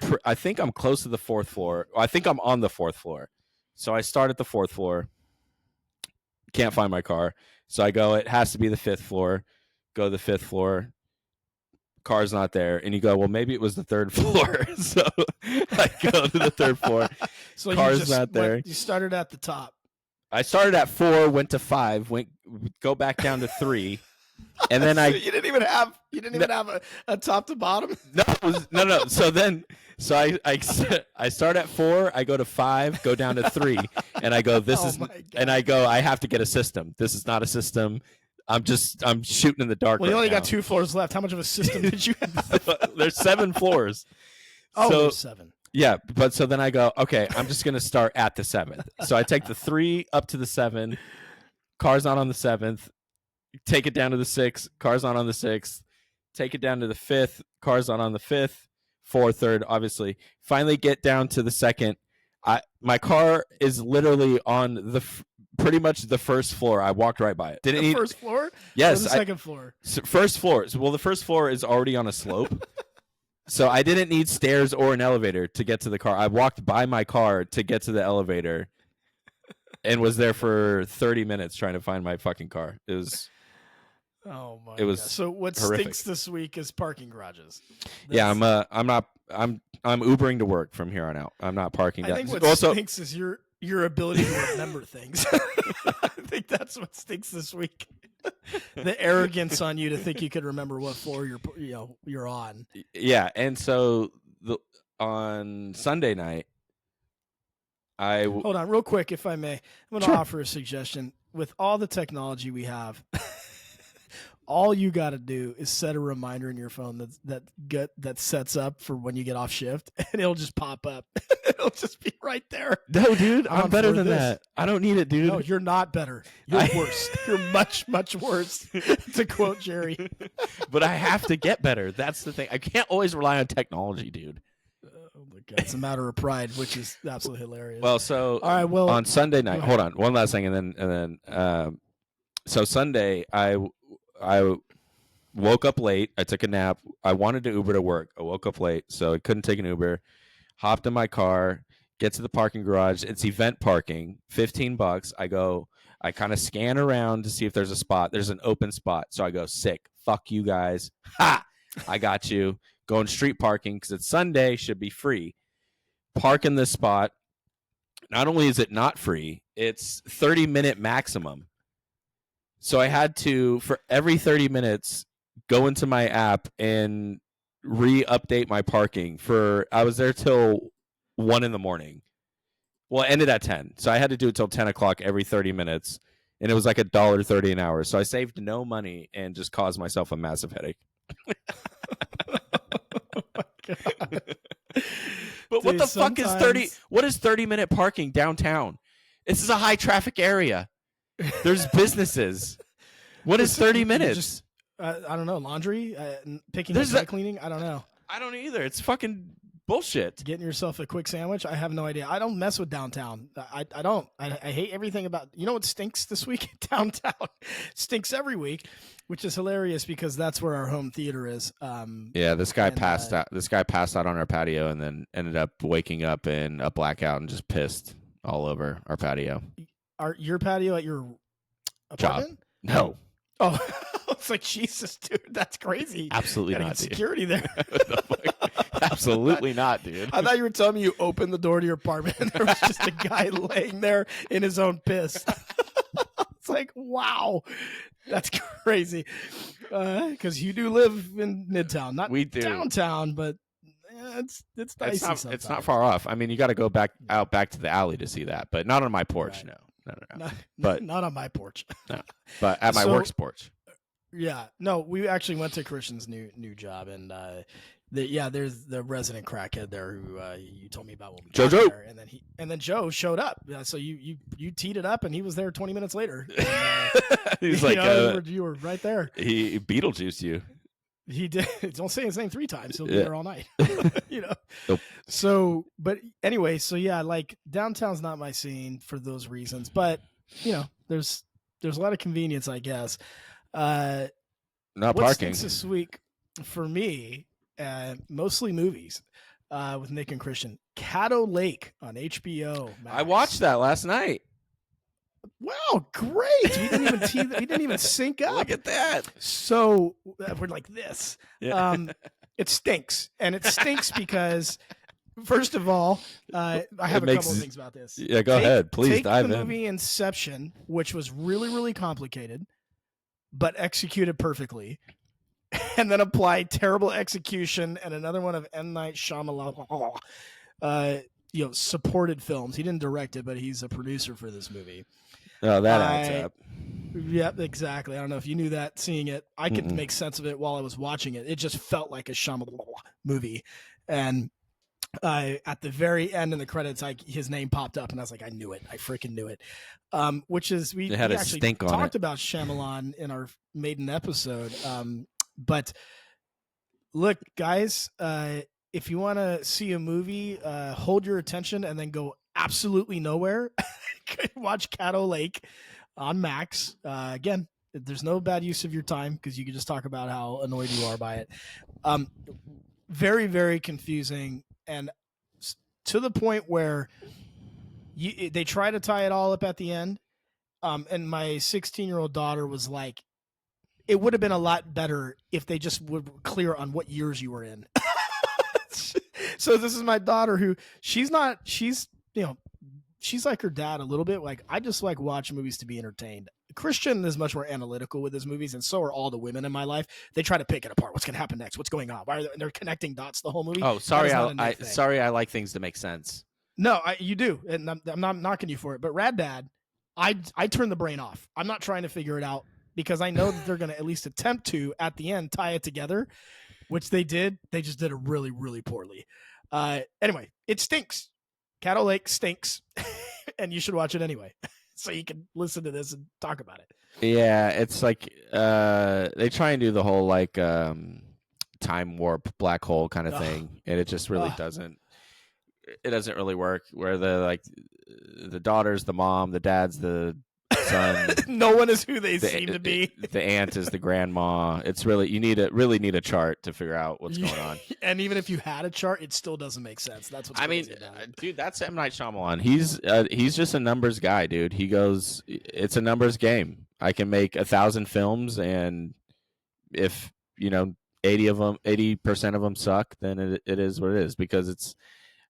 close to the 4th floor. I think I'm on the 4th floor. So I start at the 4th floor. Can't find my car, so I go. It has to be the 5th floor. Go to the 5th floor. Car's not there, and you go. Well, maybe it was the 3rd floor. So I go to the 3rd floor. So car's not there. You started at the top. I started at 4, went to 5, go back down to 3. And then so you didn't even have a top to bottom. No. So I start at 4, I go to 5, go down to 3, and I go, I have to get a system. This is not a system. I'm shooting in the dark. Well, you only got 2 floors left. How much of a system did you have? There's 7 floors. Oh, so, there's 7. Yeah, but so then I go, okay, I'm just gonna start at the 7th. So I take the 3 up to the 7. Car's not on the 7th. Take it down to the 6th, car's not on the 6th. Take it down to the 5th, car's not on the 5th. 4th, 3rd, obviously. Finally get down to the 2nd. My car is literally on pretty much the 1st floor. I walked right by it. First floor? Yes. Or the 2nd floor? First floor. Well, the 1st floor is already on a slope. So I didn't need stairs or an elevator to get to the car. I walked by my car to get to the elevator and was there for 30 minutes trying to find my fucking car. It was... Oh my! It was God. So what horrific. stinks this week is parking garages. Yeah, I'm Ubering to work from here on out. I'm not parking. I think what stinks is your ability to remember things. I think that's what stinks this week. The arrogance on you to think you could remember what floor you're on. Yeah, and so on Sunday night, hold on real quick, if I may. I'm going to offer a suggestion. With all the technology we have. All you got to do is set a reminder in your phone that sets up for when you get off shift, and it'll just pop up. It'll just be right there. No, dude, I'm better than that. I don't need it, dude. No, you're not better. You're worse. You're much, much worse, to quote Jerry. But I have to get better. That's the thing. I can't always rely on technology, dude. Oh my God, it's a matter of pride, which is absolutely hilarious. Well, so all right, well, on Sunday night, hold on, one last thing, and then so Sunday, I woke up late. I took a nap. I wanted to Uber to work. I woke up late, so I couldn't take an Uber. Hopped in my car, get to the parking garage. It's event parking, $15. I kind of scan around to see if there's a spot. There's an open spot. So I go, sick. Fuck you guys. Ha! I got you. Going street parking because it's Sunday, should be free. Park in this spot. Not only is it not free, it's 30-minute maximum. So I had to, for every 30 minutes, go into my app and re-update my parking. I was there till 1 in the morning. Well, it ended at 10. So I had to do it till 10 o'clock every 30 minutes. And it was like $1.30 an hour. So I saved no money and just caused myself a massive headache. Oh my God. But dude, what the fuck is 30? What is 30-minute parking downtown? This is a high traffic area. There's businesses. What is 30 minutes? I don't know. Laundry, picking up dry cleaning. I don't know. I don't either. It's fucking Bullshit. Getting yourself a quick sandwich? I have no idea. I don't mess with downtown. I don't. I hate everything about. You know what stinks this week? Downtown stinks every week, which is hilarious because that's where our home theater is. Yeah, this guy passed out. This guy passed out on our patio and then ended up waking up in a blackout and just pissed all over our patio. Your patio at your apartment? Job. No. Oh, it's like, Jesus, dude, that's crazy. Absolutely not, dude. Security there. Absolutely not, dude. I thought you were telling me you opened the door to your apartment and there was just a guy laying there in his own piss. It's like, wow, that's crazy. Because you do live in Midtown, not downtown, but it's dicey. It's not far off. I mean, you got to go back to the alley to see that, but not on my porch. Right. No. But not on my porch. No, but at my work's porch. Yeah, no, we actually went to Christian's new job, and there's the resident crackhead there who you told me about when we got there, and then Joe showed up. So you teed it up, and he was there 20 minutes later. And, he's like, you were right there. He Beetlejuiced you. He did. Don't say his name 3 times. He'll be there all night. Nope. So, but anyway, so yeah, like downtown's not my scene for those reasons, but there's a lot of convenience, I guess. Not what parking this week for me, mostly movies with Nick and Christian. Caddo Lake on HBO Max. I watched that last night. Wow, great! We didn't even sync up. Look at that. So we're like this. Yeah. It stinks, and it stinks because, first of all, I have a couple of things about this. Yeah, go ahead, please dive in. Take the movie Inception, which was really, really complicated, but executed perfectly, and then apply terrible execution and another one of M. Night Shyamalan, supported films. He didn't direct it, but he's a producer for this movie. Oh, that adds up. Yep, exactly. I don't know if you knew that. Seeing it, I could make sense of it while I was watching it. It just felt like a Shyamalan movie, and at the very end in the credits, his name popped up, and I was like, I knew it. I freaking knew it. Which is we actually talked about Shyamalan in our maiden episode. But look, guys, if you want to see a movie, hold your attention and then go absolutely nowhere. Watch Caddo Lake on Max. Again, there's no bad use of your time because you can just talk about how annoyed you are by it. Very, very confusing, and to the point where they try to tie it all up at the end. And my 16-year-old daughter was like, it would have been a lot better if they just were clear on what years you were in. So this is my daughter who she's like her dad a little bit. Like, I just like watching movies to be entertained. Christian is much more analytical with his movies, and so are all the women in my life. They try to pick it apart. What's going to happen next? What's going on? Why are they're connecting dots the whole movie? Oh, sorry. I like things to make sense. No, you do. And I'm not knocking you for it, but Rad Dad, I turn the brain off. I'm not trying to figure it out because I know that they're going to at least attempt to, at the end, tie it together, which they did. They just did it really, really poorly. Anyway, it stinks. Caddo Lake stinks, and you should watch it anyway, so you can listen to this and talk about it. Yeah, it's like they try and do the whole like time warp black hole kind of thing, and it just really doesn't. It doesn't really work. Where the daughter's the mom, the dad's the son. No one is who they seem to be. The aunt is the grandma. It's really you need a chart to figure out what's going on. And even if you had a chart, it still doesn't make sense. That's what's crazy about it. Dude, that's M. Night Shyamalan. He's just a numbers guy, dude. He goes, it's a numbers game. I can make 1,000 films, and if 80% of them suck, then it is what it is. Because it's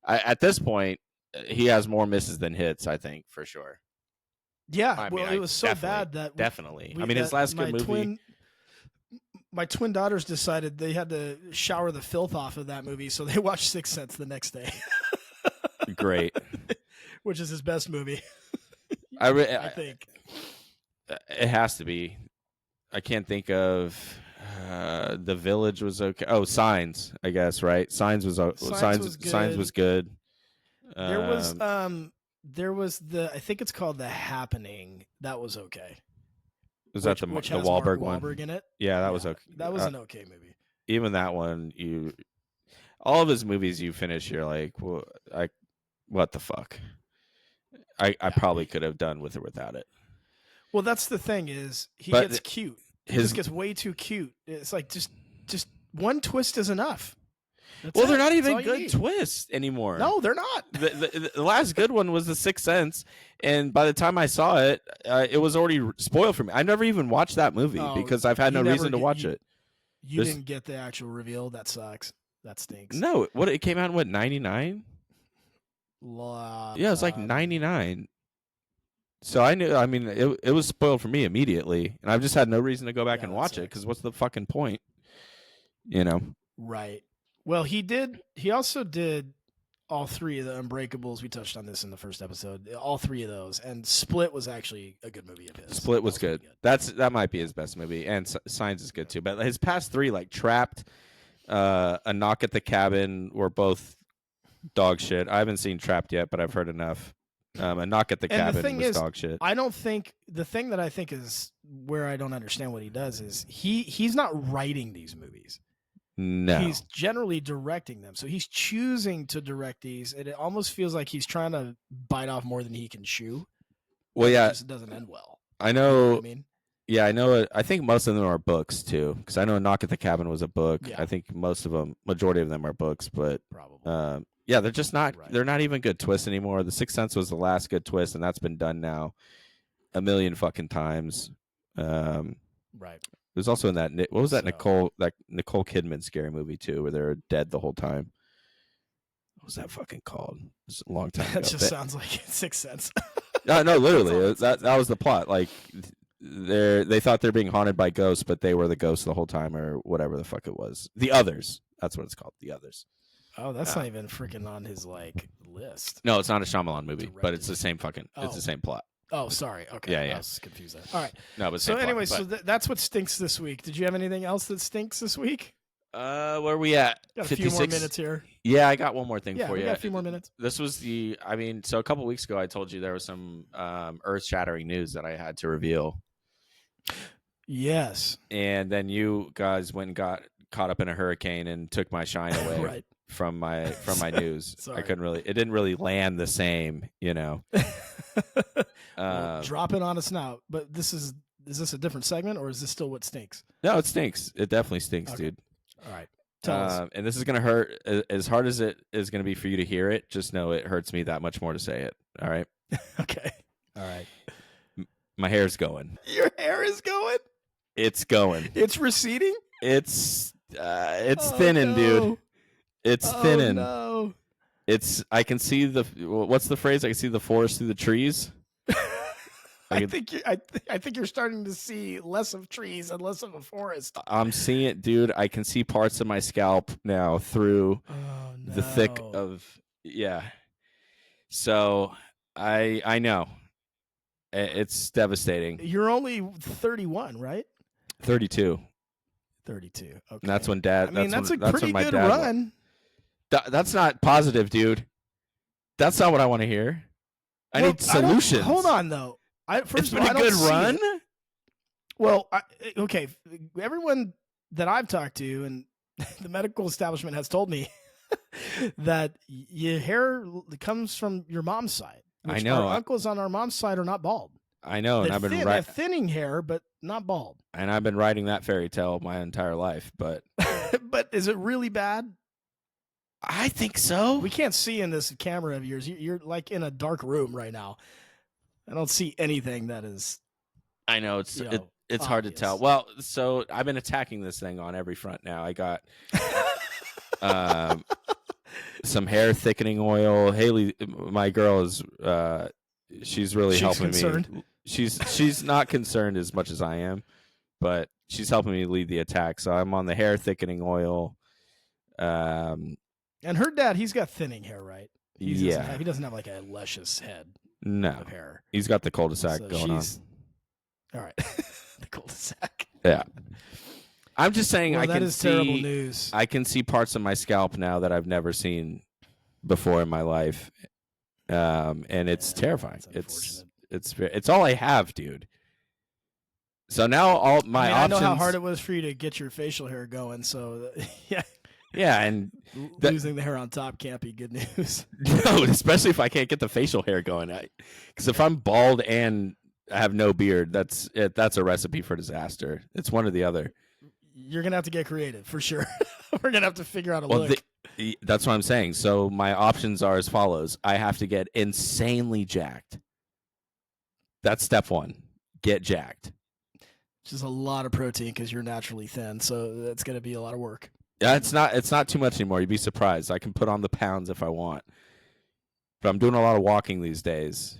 at this point, he has more misses than hits. I think for sure. Yeah, it was so bad that definitely. His last good movie. My twin daughters decided they had to shower the filth off of that movie, so they watched Sixth Sense the next day. Great. Which is his best movie. I think. It has to be. I can't think of. The Village was okay. Oh, Signs, I guess, right? Signs was good. Signs was good. There was I think it's called The Happening. That was okay. Was that the Wahlberg one? Wahlberg in it? Yeah, that was okay. That was an okay movie. Even that one, all of his movies you finish, you're like, well, what the fuck? I probably could have done with or without it. Well, that's the thing is he But gets cute. He his- just gets way too cute. It's like just one twist is enough. Well, they're not That's even all you good need. twists anymore. No, they're not. The last good one was The Sixth Sense, and by the time I saw it, it was already spoiled for me. I never even watched that movie because I've had no reason to watch it. You didn't get the actual reveal. That sucks. That stinks. No, what it came out in what 99? Yeah, it was like 99. So I knew. I mean, it was spoiled for me immediately, and I've just had no reason to go back and watch it because what's the fucking point? You know. Right. Well, he also did all three of the Unbreakables. We touched on this in the first episode. All three of those, and Split was actually a good movie of his. Split was good. That might be his best movie, and Signs is good too. But his past three, like Trapped, A Knock at the Cabin, were both dog shit. I haven't seen Trapped yet, but I've heard enough. A Knock at the Cabin was dog shit. I don't think the thing that I think is where I don't understand what he does is he's not writing these movies. No, he's generally directing them. So he's choosing to direct these, and it almost feels like he's trying to bite off more than he can chew. Well, yeah, it just doesn't end well. I know. You know what I mean, yeah, I know. I think most of them are books too, because I know A Knock at the Cabin was a book. Yeah. I think majority of them are books, but probably. yeah, they're just not. Right. They're not even good twists anymore. The Sixth Sense was the last good twist, and that's been done now a million fucking times. Right. There's also in that. What was that Nicole Kidman scary movie too, where they're dead the whole time? What was that fucking called? It was a long time ago. That just sounds like Sixth Sense. No, literally, that was the plot. Like they thought they're being haunted by ghosts, but they were the ghosts the whole time, or whatever the fuck it was. The Others. That's what it's called. The Others. Oh, that's not even freaking on his list. No, it's not a Shyamalan movie, but it's the same fucking. It's the same plot. Oh, sorry. Okay. Yeah. I was confused there. All right. No, but so anyway, that's what stinks this week. Did you have anything else that stinks this week? Where are we at? Got a few more minutes here. Yeah, I got one more thing for you. Got a few more minutes. This was so a couple weeks ago I told you there was some earth-shattering news that I had to reveal. Yes. And then you guys went and got caught up in a hurricane and took my shine away. Right. From my news. Sorry. It didn't really land the same, you know. Well, drop it on us now. But is this a different segment, or is this still what stinks? No, it stinks. It definitely stinks, dude. All right. Tell us. And this is gonna hurt as hard as it is gonna be for you to hear it. Just know it hurts me that much more to say it. All right. Okay. All right. My hair's going. Your hair is going? It's going. It's receding? It's thinning, dude. It's thinning. No. I can see what's the phrase? I can see the forest through the trees. I think you're starting to see less of trees and less of a forest. I'm seeing it, dude. I can see parts of my scalp now through the thick of So I know. It's devastating. You're only 31, right? 32. 32. Okay. And that's when Dad. That's a pretty good run. That's not positive, dude. That's not what I want to hear. I need solutions. Hold on, though. It's been a good run. Well, okay. Everyone that I've talked to and the medical establishment has told me that your hair comes from your mom's side. I know. Our uncles on our mom's side are not bald. I know, and I've been thinning hair, but not bald. And I've been writing that fairy tale my entire life, but but is it really bad? I think so. We can't see in this camera of yours. You're like in a dark room right now. I don't see anything that is. I know it's hard to tell. Well, so I've been attacking this thing on every front now. I got some hair thickening oil. Haley, my girl, is she's really helping me. She's not concerned as much as I am, but she's helping me lead the attack. So I'm on the hair thickening oil. And her dad, he's got thinning hair, right? He doesn't have like a luscious head. No, of hair. He's got the cul-de-sac going on. All right, the cul-de-sac. Yeah, I'm just saying. Well, that is terrible news. I can see parts of my scalp now that I've never seen before in my life, and it's terrifying. It's all I have, dude. So now all my options. I know how hard it was for you to get your facial hair going. So yeah. Yeah, and losing the hair on top can't be good news. No, especially if I can't get the facial hair going. Because if I'm bald and I have no beard, that's a recipe for disaster. It's one or the other. You're gonna have to get creative for sure. We're gonna have to figure out a look. That's what I'm saying. So my options are as follows: I have to get insanely jacked. That's step one. Get jacked. Just a lot of protein because you're naturally thin, so that's gonna be a lot of work. Yeah, it's not too much anymore. You'd be surprised. I can put on the pounds if I want, but I'm doing a lot of walking these days.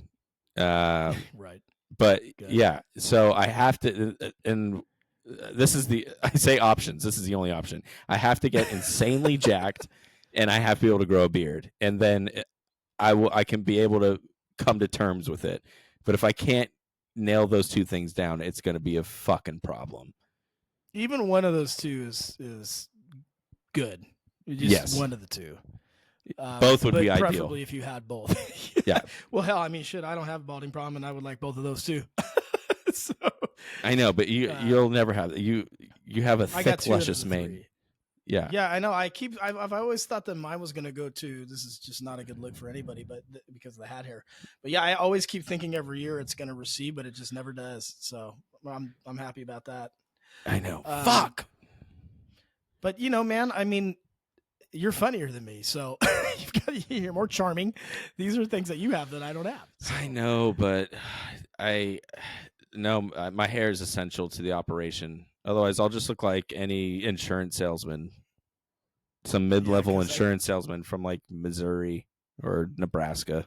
Right. But Good. yeah, so I have to, and this is I say options. This is the only option. I have to get insanely jacked, and I have to be able to grow a beard, and then I can be able to come to terms with it. But if I can't nail those two things down, it's going to be a fucking problem. Even one of those two is good. Just yes, one of the two. Both would be ideal. Preferably if you had both. Yeah. Well, hell, I mean, shit, I don't have a balding problem, and I would like both of those too. So, I know, but you'll never have you have a thick, luscious mane. Yeah. Yeah, I know. I've always thought that mine was going to go to, this is just not a good look for anybody, but because of the hat hair. But yeah, I always keep thinking every year it's going to recede, but it just never does. So I'm happy about that. I know. Fuck. But man, I mean, you're funnier than me, so you're more charming. These are things that you have that I don't have. So. I know, but my hair is essential to the operation. Otherwise, I'll just look like any insurance salesman, some mid-level insurance salesman from like Missouri or Nebraska.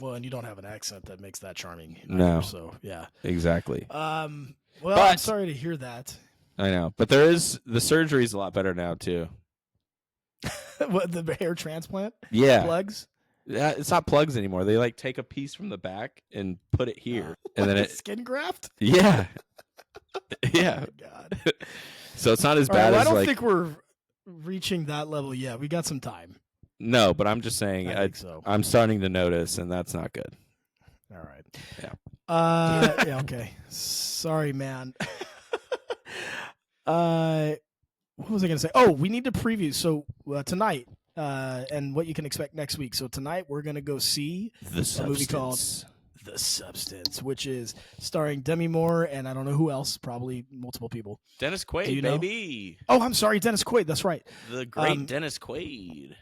Well, and you don't have an accent that makes that charming. No. So yeah, exactly. Well, I'm sorry to hear that. I know, but the surgery is a lot better now too. What, the hair transplant? Yeah, plugs. Yeah, it's not plugs anymore. They like take a piece from the back and put it here, and then skin graft. Yeah, yeah. Oh, God. So it's not as bad as I don't think we're reaching that level yet. We got some time. No, but I'm just saying. I'm starting to notice, and that's not good. All right. Yeah. Yeah. Okay. Sorry, man. What was I going to say? Oh, we need to preview. So tonight, and what you can expect next week. So tonight we're going to go see a movie called The Substance, which is starring Demi Moore and I don't know who else, probably multiple people. Dennis Quaid, baby. Oh, I'm sorry, Dennis Quaid. That's right. The great Dennis Quaid.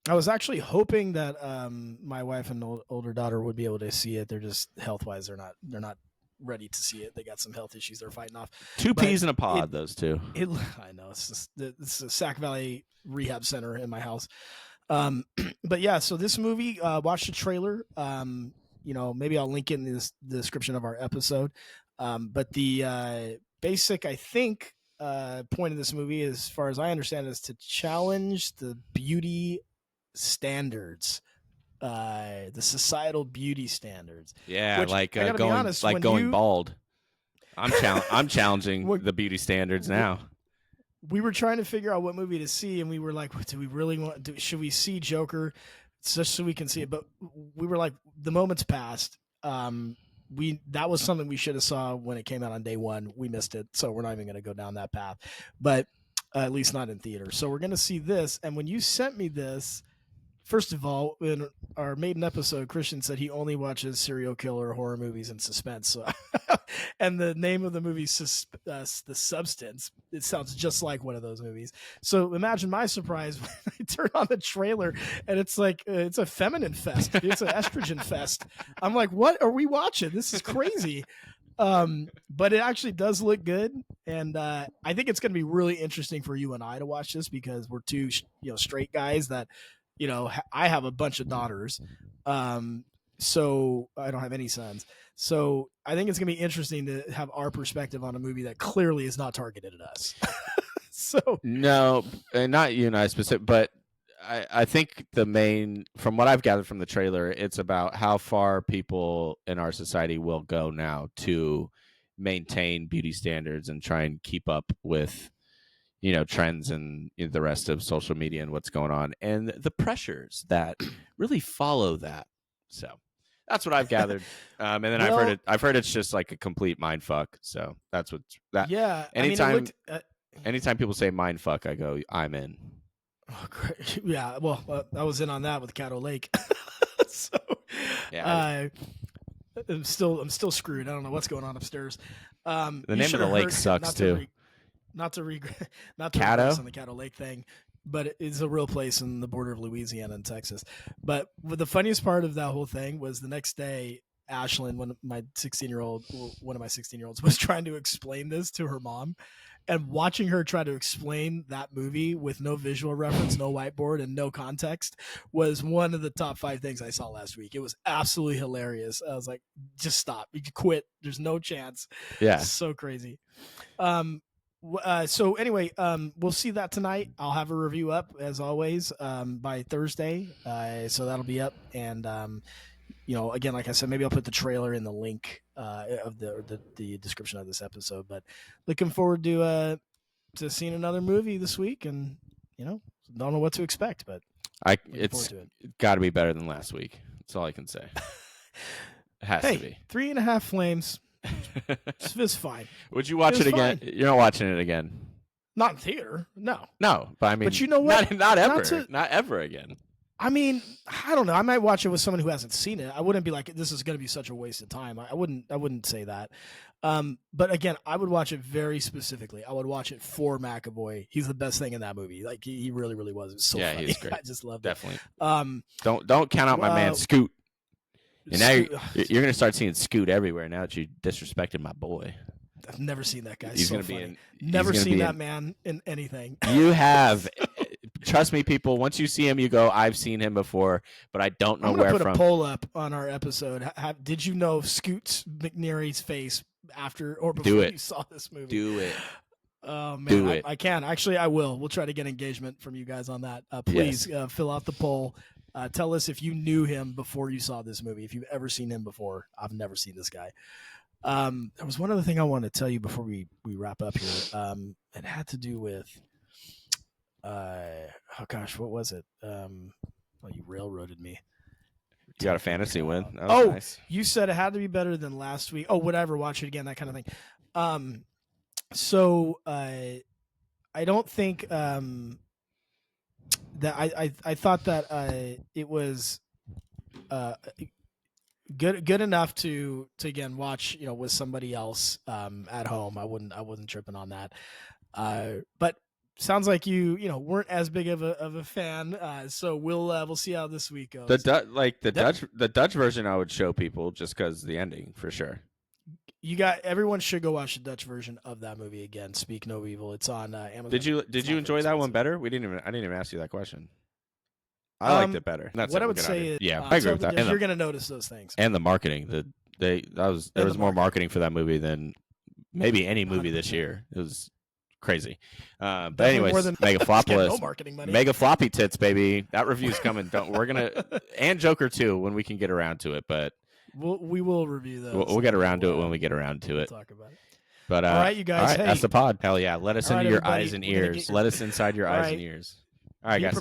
I was actually hoping that my wife and older daughter would be able to see it. They're just health-wise, they're not ready to see it. They got some health issues they're fighting off. Two peas in a pod, those two. I know. It's a Sac Valley rehab center in my house. But yeah, so this movie, watch the trailer. Maybe I'll link it in the description of our episode. But the basic, I think, point of this movie, as far as I understand, is to challenge the beauty standards. The societal beauty standards. Yeah, like going bald. I'm challenging the beauty standards now. We were trying to figure out what movie to see, and we were like, do we really want? Should we see Joker, just so we can see it? But we were like, the moment's passed. That was something we should have saw when it came out on day one. We missed it, so we're not even going to go down that path. But at least not in theater. So we're going to see this. And when you sent me this. First of all, in our maiden episode, Christian said he only watches serial killer horror movies and suspense. So, and the name of the movie, The Substance, it sounds just like one of those movies. So imagine my surprise when I turn on the trailer and it's like, it's a feminine fest. It's an estrogen fest. I'm like, what are we watching? This is crazy. But it actually does look good. And I think it's going to be really interesting for you and I to watch this because we're two straight guys that, I have a bunch of daughters, so I don't have any sons. So I think it's going to be interesting to have our perspective on a movie that clearly is not targeted at us. So no, not you and I specific, but I think from what I've gathered from the trailer, it's about how far people in our society will go now to maintain beauty standards and try and keep up with trends and the rest of social media and what's going on and the pressures that really follow that. So that's what I've gathered. And then I've heard it's just like a complete mind fuck. So that's what that. Yeah. Anytime people say mind fuck, I go, I'm in. Oh, great. Yeah, well, I was in on that with Caddo Lake. So Yeah, I'm still screwed. I don't know what's going on upstairs. the name of the lake sucks too. Not to regress Caddo? on the Caddo Lake thing, but it's a real place in the border of Louisiana and Texas. But the funniest part of that whole thing was the next day, Ashlyn, one of my 16-year-olds, was trying to explain this to her mom, and watching her try to explain that movie with no visual reference, no whiteboard, and no context was one of the top 5 things I saw last week. It was absolutely hilarious. I was like, just stop. You can quit. There's no chance. Yeah. So crazy. So anyway, we'll see that tonight. I'll have a review up as always by Thursday. So that'll be up. And, again, like I said, maybe I'll put the trailer in the link of the description of this episode. But looking forward to seeing another movie this week, and don't know what to expect, but it's got to be better than last week. That's all I can say. It has to be 3.5 Flames. It's fine. Would you watch it again? Fine. You're not watching it again. Not in theater. No. But I mean, but you know what? Not ever. Not ever again. I mean, I don't know. I might watch it with someone who hasn't seen it. I wouldn't be like, this is going to be such a waste of time. I wouldn't say that. But again, I would watch it very specifically. I would watch it for McAvoy. He's the best thing in that movie. Like he really, really was. It was so funny. He's great. I just loved it. Definitely. Don't count out my man Scoot. And now you're going to start seeing Scoot everywhere now that you disrespected my boy. I've never seen that guy. He's so going to be in. Never seen that man in anything. You have. Trust me, people. Once you see him, you go, I've seen him before, but I don't know where from. I'm going to put a poll up on our episode. Did you know Scoot McNairy's face after or before you saw this movie? Do it. Oh, man. I can. Actually, I will. We'll try to get engagement from you guys on that. Please fill out the poll. Tell us if you knew him before you saw this movie. If you've ever seen him before. I've never seen this guy. There was one other thing I wanted to tell you before we wrap up here. It had to do with what was it? You railroaded me. You got a fantasy win. Nice. You said it had to be better than last week. Oh, whatever. Watch it again. That kind of thing. So I don't think that I thought that it was good enough to again watch with somebody else at home. I wasn't tripping on that. But sounds like you weren't as big of a fan. So we'll see how this week goes. The Dutch version I would show people just because the ending for sure. Everyone should go watch the Dutch version of that movie again. Speak No Evil. It's on Amazon. Did you enjoy that one better? I didn't even ask you that question. I liked it better. That's what I would say is, I agree with that. You're going to notice those things. And the marketing. There was more marketing for that movie than maybe any movie 100%. This year. It was crazy. But anyways, Mega Floppy Tits, baby. That review's coming. We're gonna and Joker 2 when we can get around to it, but we will review those. We'll get around to it when we get around to it. We'll talk about it. But all right, you guys. All right, hey. that's the pod. Hell yeah! Let us into your everybody. eyes and ears. Let us inside your eyes and ears. All right, guys.